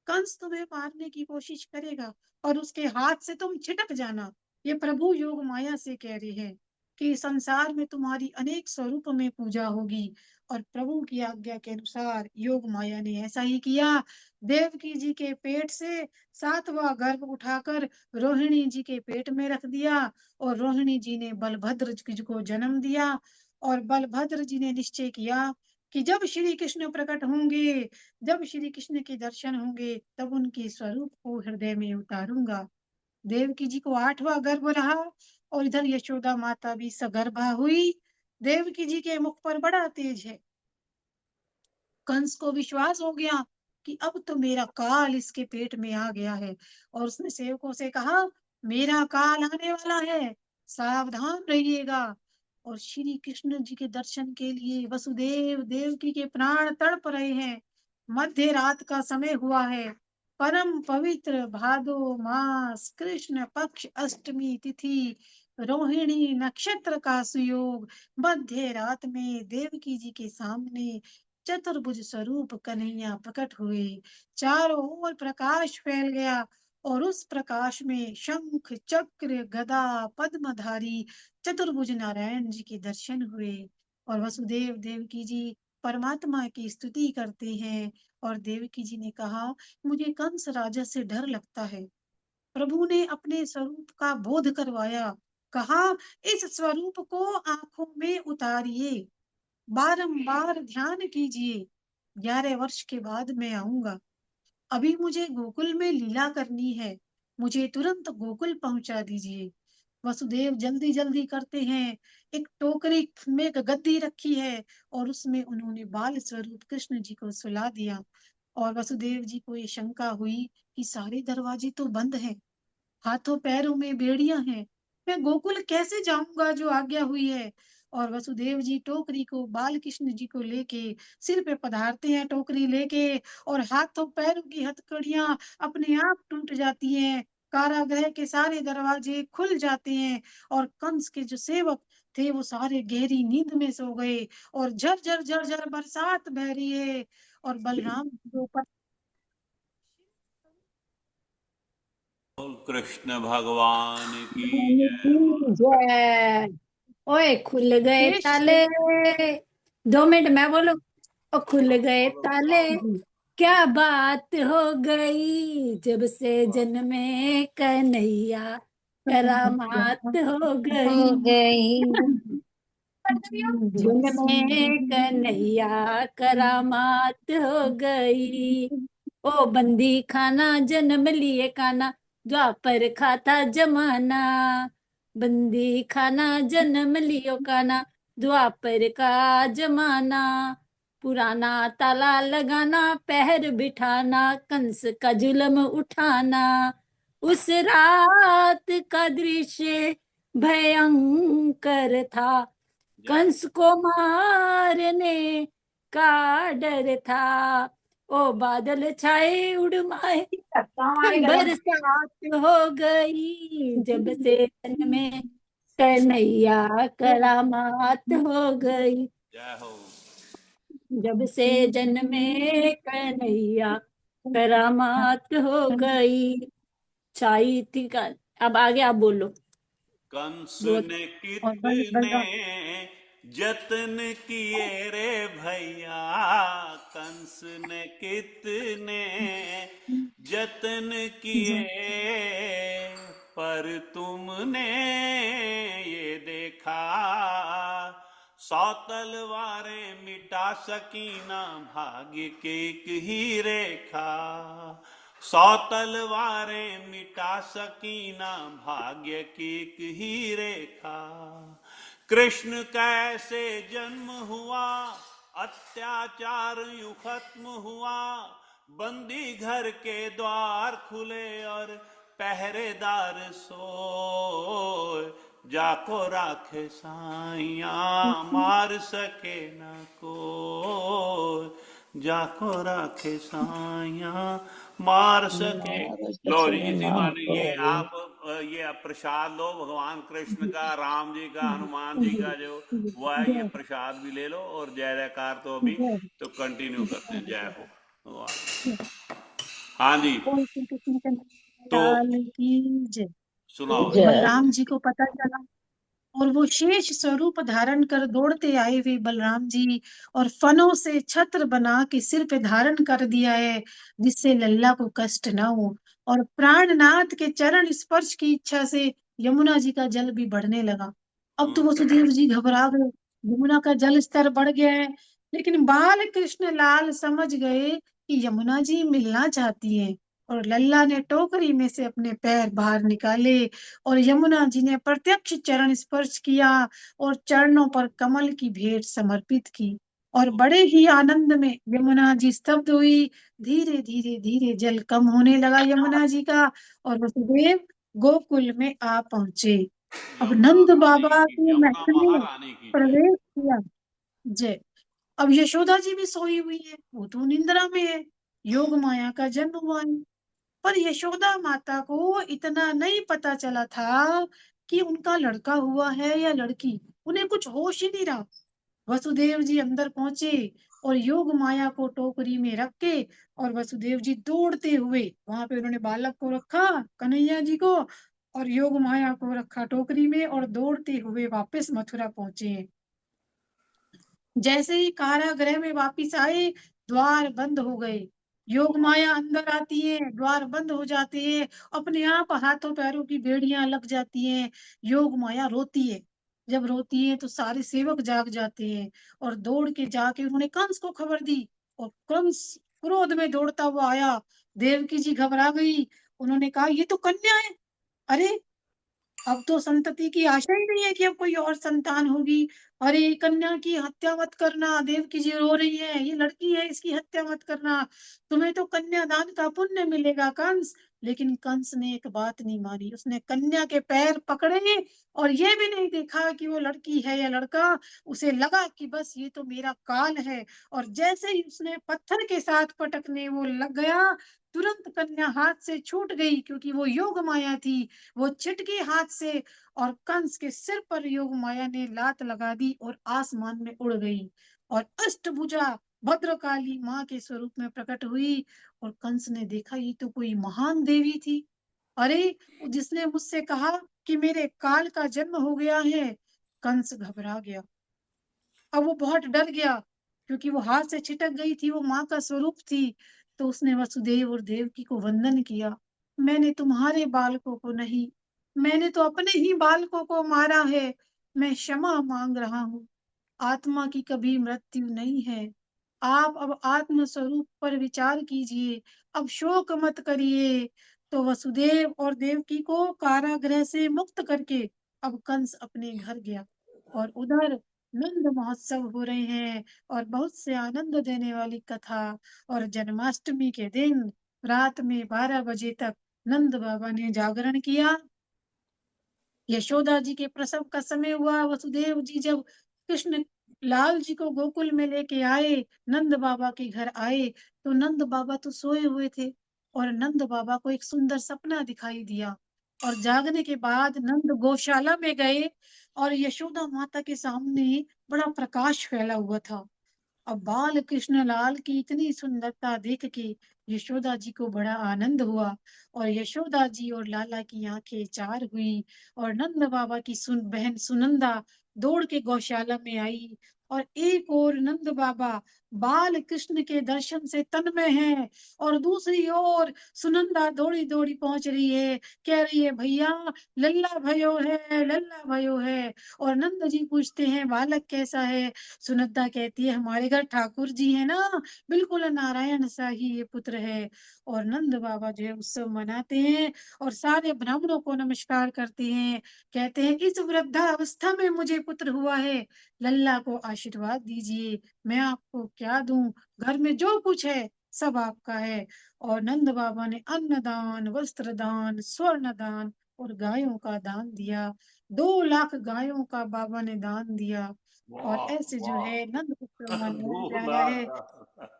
कंस तुम्हें मारने की कोशिश करेगा और उसके हाथ से तुम छिटक जाना। ये प्रभु योग माया से कह रहे हैं कि संसार में तुम्हारी अनेक स्वरूप में पूजा होगी। और प्रभु की आज्ञा के अनुसार योग माया ने ऐसा ही किया। देवकी जी के पेट से 7वां गर्भ उठाकर रोहिणी जी के पेट में रख दिया, और रोहिणी जी ने बलभद्र जी को जन्म दिया। और बलभद्र जी ने निश्चय किया कि जब श्री कृष्ण प्रकट होंगे, जब श्री कृष्ण के दर्शन होंगे, तब उनके स्वरूप को हृदय में उतारूंगा। देवकी जी को 8वां गर्भ रहा, और इधर यशोदा माता भी सगर्भा हुई। देवकी जी के मुख पर बड़ा तेज है। कंस को विश्वास हो गया कि अब तो मेरा काल इसके पेट में आ गया है, और उसने सेवकों से कहा, मेरा काल आने वाला है, सावधान रहिएगा। और श्री कृष्ण जी के दर्शन के लिए वसुदेव देवकी के प्राण तड़प रहे हैं। मध्य रात का समय हुआ है। परम पवित्र भादो मास कृष्ण पक्ष अष्टमी तिथि, रोहिणी नक्षत्र का सुयोग, मध्य रात में देवकी जी के सामने चतुर्भुज स्वरूप कन्हैया प्रकट हुए। चारों ओर प्रकाश फैल गया, और उस प्रकाश में शंख चक्र गदा पद्मधारी चतुर्भुज नारायण जी के दर्शन हुए। और वसुदेव देवकी जी परमात्मा की स्तुति करते हैं। और देवकी जी ने कहा, मुझे कंस राजा से डर लगता है। प्रभु ने अपने स्वरूप का बोध करवाया। कहा, इस स्वरूप को आंखों में उतारिए, बारंबार ध्यान कीजिए। 11 वर्ष के बाद मैं आऊंगा। अभी मुझे गोकुल में लीला करनी है, मुझे तुरंत गोकुल पहुंचा दीजिए। वसुदेव जल्दी जल्दी करते हैं। एक टोकरी में एक गद्दी रखी है, और उसमें उन्होंने बाल स्वरूप कृष्ण जी को सुला दिया। और वसुदेव जी को ये शंका हुई कि सारे दरवाजे तो बंद हैं, हाथों पैरों में बेड़ियां हैं, मैं गोकुल कैसे जाऊंगा जो आज्ञा हुई है। और वसुदेव जी टोकरी को बाल कृष्ण जी को लेके सिर पे पधारते हैं टोकरी लेके, और हाथों पैरों की हथकड़ियां अपने आप टूट जाती हैं, कारागृह के सारे दरवाजे खुल जाते हैं, और कंस के जो सेवक थे वो सारे गहरी नींद में सो गए, और झर झर झर बरसात बह रही है, और बलराम जी के ऊपर बोल कृष्ण भगवान की जय। जय। ओए खुल गए शेष ताले। 2 मिनट मैं बोलूं। ओ खुल गए बोलो ताले, जी क्या बात हो गई, जब से जन्मे कन्हैया करामात हो गई। हो गई। जन्मे कन्हैया करामात हो गई। ओ बंदी खाना जन्म लिए काना, द्वापर खाता जमाना। बंदी खाना जन्म लियो काना, द्वापर का जमाना। पुराना ताला लगाना, पहर बिठाना, कंस का जुल्म उठाना। उस रात का दृश्य भयंकर था, कंस को मारने का डर था। ओ बादल छाए उड़माए, बरसात हो गई, जब से तन में कन्हैया करामात हो गई। जय हो। जब से जन्मे कन्हैया करामात हो गई। छाई थी का। अब आगे आप बोलो। कंस बहुत। ने और कितने बलराम जतन किए रे भैया, कंस ने कितने जतन किए, पर तुमने ये देखा, 100 तलवारें मिटा सकी ना भाग्य के एक ही रेखा। 100 तलवारें मिटा सकी ना भाग्य की एक ही रेखा। कृष्ण कैसे जन्म हुआ, अत्याचार यूं खत्म हुआ, बंदी घर के द्वार खुले और पहरेदार सोए, जाको राखे साइया मार सके न कोई, जाको राखे साइया मार सके। लो जी इसी माने ये आप ये प्रसाद लो भगवान कृष्ण का, राम जी का, हनुमान जी का जो वो है, ये प्रसाद भी ले लो, और जय जयकार तो अभी तो कंटिन्यू करते हैं। जय हो भगवान। हाँ जी। बोल श्री कृष्ण के तो लाल की जय। सुनाओ। तो बलराम जी को पता चला, और वो शेष स्वरूप धारण कर दौड़ते आए हुए बलराम जी, और फनों से छत्र बना के सिर पे धारण कर दिया है, जिससे लल्ला को कष्ट ना हो, और प्राणनाथ के चरण स्पर्श की इच्छा से यमुना जी का जल भी बढ़ने लगा। अब तो वसुदेव जी घबरा गए, यमुना का जल स्तर बढ़ गया है, लेकिन बाल कृष्ण लाल समझ गए कि यमुना जी मिलना चाहती है, और लल्ला ने टोकरी में से अपने पैर बाहर निकाले, और यमुना जी ने प्रत्यक्ष चरण स्पर्श किया, और चरणों पर कमल की भेंट समर्पित की, और बड़े ही आनंद में यमुना जी स्तब्ध हुई। धीरे धीरे धीरे जल कम होने लगा यमुना जी का, और वसुदेव गोकुल में आ पहुंचे। अब यमुना नंद रानी बाबा की, के यमुना महल में महारानी की जय। प्रवेश किया। जय। अब यशोदा जी भी सोई हुई है, वो तो निंद्रा में है, योग माया का जन्म हुआ है, पर यशोदा माता को इतना नहीं पता चला था कि उनका लड़का हुआ है या लड़की, उन्हें कुछ होश ही नहीं रहा। वसुदेव जी अंदर पहुंचे, और योग माया को टोकरी में रख के, और वसुदेव जी दौड़ते हुए, वहां पे उन्होंने बालक को रखा, कन्हैया जी को, और योग माया को रखा टोकरी में, और दौड़ते हुए वापस मथुरा पहुंचे। जैसे ही कारागृह में वापिस आए, द्वार बंद हो गए, योग माया अंदर आती है, द्वार बंद हो जाते हैं, अपने आप हाथों पैरों की बेड़ियां लग जाती हैं, योग माया रोती है। जब रोती है तो सारे सेवक जाग जाते हैं, और दौड़ के जाके उन्होंने कंस को खबर दी, और कंस क्रोध में दौड़ता हुआ आया। देवकी जी घबरा गई, उन्होंने कहा ये तो कन्या है, अरे अब तो संतति की आशा ही नहीं है कि अब कोई और संतान होगी, अरे कन्या की हत्या मत करना, देवकी जी रो रही है, ये लड़की है, इसकी हत्या मत करना, तुम्हें तो कन्यादान का पुण्य मिलेगा कंस। लेकिन कंस ने एक बात नहीं मानी, उसने कन्या के पैर पकड़े और ये भी नहीं देखा कि वो लड़की है या लड़का। उसे लगा कि बस ये तो मेरा काल है, और जैसे ही उसने पत्थर के साथ पटकने वो लग गया, तुरंत कन्या हाथ से छूट गई, क्योंकि वो योग माया थी। वो छिटकी हाथ से और कंस के सिर पर योग माया ने लात लगा दी और आसमान में उड़ गई, और अष्टभुजा भद्रकाली माँ के स्वरूप में प्रकट हुई। और कंस ने देखा ये तो कोई महान देवी थी। अरे जिसने मुझसे कहा कि मेरे काल का जन्म हो गया है। कंस घबरा गया, अब वो बहुत डर गया, क्योंकि वो हाथ से छिटक गई थी, वो माँ का स्वरूप थी। तो उसने वसुदेव और देवकी को वंदन किया, मैंने तुम्हारे बालकों को नहीं, मैंने तो अपने ही बालकों को मारा है, मैं क्षमा मांग रहा हूँ। आत्मा की कभी मृत्यु नहीं है, आप अब आत्म स्वरूप पर विचार कीजिए, अब शोक मत करिए। तो वसुदेव और देवकी को कारागृह से मुक्त करके अब कंस अपने घर गया, और उधर नंद महोत्सव हो रहे हैं, और बहुत से आनंद देने वाली कथा। और जन्माष्टमी के दिन रात में 12 बजे तक नंद बाबा ने जागरण किया। यशोदा जी के प्रसव का समय हुआ, वसुदेव जी जब कृष्ण लाल जी को गोकुल में लेके आए, नंद बाबा के घर आए, तो नंद बाबा तो सोए हुए थे, और नंद बाबा को एक सुंदर सपना दिखाई दिया। और जागने के बाद नंद गौशाला में गए, और यशोदा माता के सामने बड़ा प्रकाश फैला हुआ था। अब बाल कृष्ण लाल की इतनी सुंदरता देख के यशोदा जी को बड़ा आनंद हुआ, और यशोदा जी और लाला की आंखें चार हुई। और नंद बाबा की बहन सुनंदा दौड़ के गौशाला में आई, और एक और नंद बाबा बाल कृष्ण के दर्शन से तन्मय हैं, और दूसरी ओर सुनंदा दौड़ी दौड़ी पहुंच रही है, कह रही है भैया लल्ला भयो है, लल्ला भयो है। और नंद जी पूछते हैं बालक कैसा है। सुनंदा कहती है हमारे घर ठाकुर जी है ना, बिल्कुल नारायण सा ही ये पुत्र है। और नंद बाबा जो है उत्सव मनाते हैं, और सारे ब्राह्मणों को नमस्कार करते हैं, कहते हैं इस वृद्धावस्था में मुझे पुत्र हुआ है, लल्ला को आशीर्वाद दीजिए, मैं आपको क्या दूं, घर में जो कुछ है सब आपका है। और नंद बाबा ने अन्न दान, वस्त्र दान, स्वर्ण दान और गायों का दान दिया। 2 लाख गायों का बाबा ने दान दिया। और वाह ऐसे जो वाह। है नंद उत्सव मनाया जा रहा है। 2 लाख।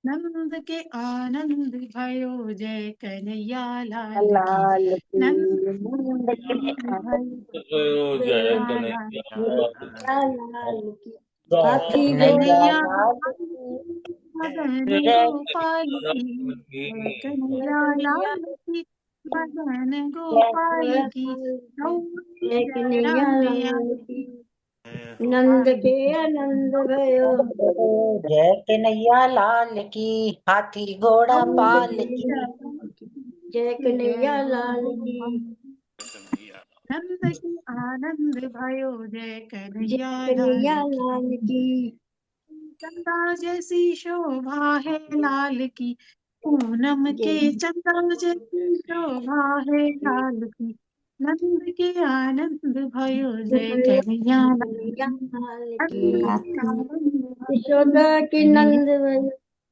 नंद के आनंद भयो, जय कन्हैया लाल की। लाल नंद की के नंद के आनंद भयो, जय कन्हैया लाल की। कन्हैया लाल की हाथी घोड़ा कन्हैया लाल लाल की की, मदन जय गोपाल की, जय कन्हैया कन्हैया लाल की, मदन जय गोपाल की। गोपाल की गौरी जय जय कन्हैया राधे लाल की आरती नंद गोपाल के की। आनंद भयो जय कन्हैया लाल की हाथी घोड़ा गौरी पाल की जय जय राधे कन्हैया जय लाल हो की कन्हैया। नंद की आनंद भयो, जय जय कन्हैया कन्हैया लाल की। लाल की चंदा जैसी शोभा है लाल की, पूनम के जय चंदा जैसी शोभा है लाल की। नंद के आनंद भयो, जय कन्हैया लाल कन्हैया की। लाल की नंद के आनंद भयो, यशोदा जय की कन्हैया नंद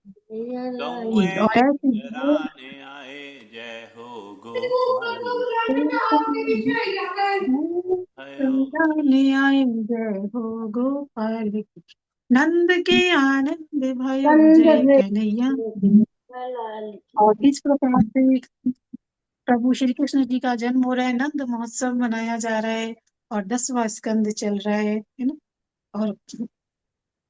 कन्हैया लाल की। गौए और ऐसे जो चराने आए, जय हो गोपाल भयो। ले आए, जय हो गोपाल की। नंद के आनंद भयो, नंद जय है कन्हैया। कन्हैया लाल की और इस प्रकार से प्रभु श्री कृष्ण जी का जन्म हो रहा है, नंद महोत्सव मनाया जा रहा है, और 10वां स्कंद चल रहा है ना। और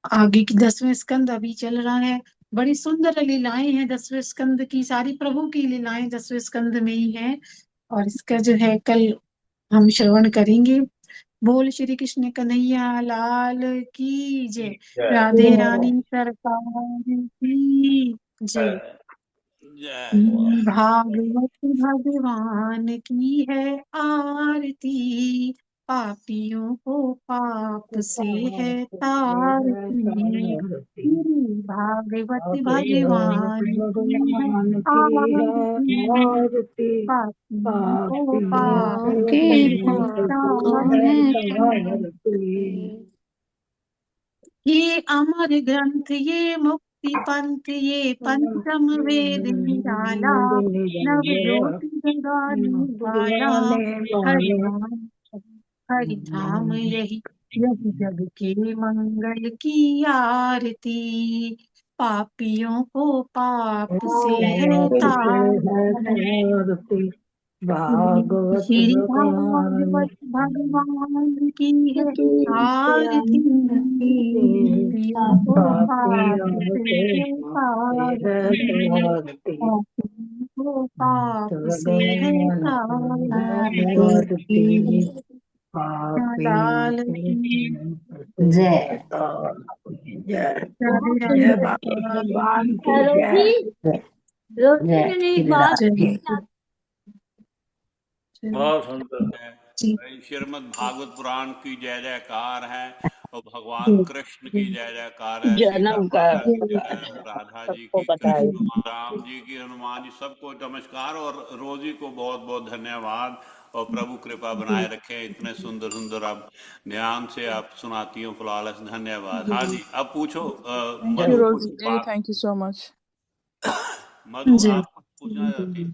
आगे की 10वें स्कंद अभी चल रहा है। बड़ी सुंदर लीलाएं हैं 10वें स्कंद की, सारी प्रभु की लीलाएं 10वें स्कंद में ही है। और इसका जो है कल हम श्रवण करेंगे। बोल श्री कृष्ण कन्हैया लाल की जय। जय राधे रानी सरकार की जय। जय जय। भागवत भगवान की है आरती। पापियों को पाप से है तारती, मेरी भागवत भगवान की है आरती, पापियों को पाप के से है को है तारती। ये अमर ग्रंथ ये मुक्ति पंथ ये पंचम वेद निराला, नव ज्योति जगाने वाला, हरि धाम यही यही जग के मंगल की आरती, पापियों को पाप से है तारती, श्री भागवत भगवान की है आरती, पापियों को पाप से है तारती, पापियों को पाप से है तारती। लाल की जय राधे भगवान की रोटी जय। रोटी जय मेरी श्री बात राम। बहुत सुंदर है जी भाई। श्रीमद् भागवत पुराण की जय जयकार है और भगवान कृष्ण की जय जयकार है। सीता जन्म का माता की जय, राधा जी सबको की, बधाई। कृष्ण राम जी की, हनुमान जी, सबको नमस्कार और रोजी को बहुत बहुत धन्यवाद। और प्रभु कृपा बनाए रखें, इतने सुंदर सुंदर आप ध्यान से आप सुनाती हो फ्लॉलेस। धन्यवाद। हाँ जी, अब पूछो Thank you, मधु कुछ Rosie. बात। Thank you so much. Madhu ji आप कुछ पूछना चाहती?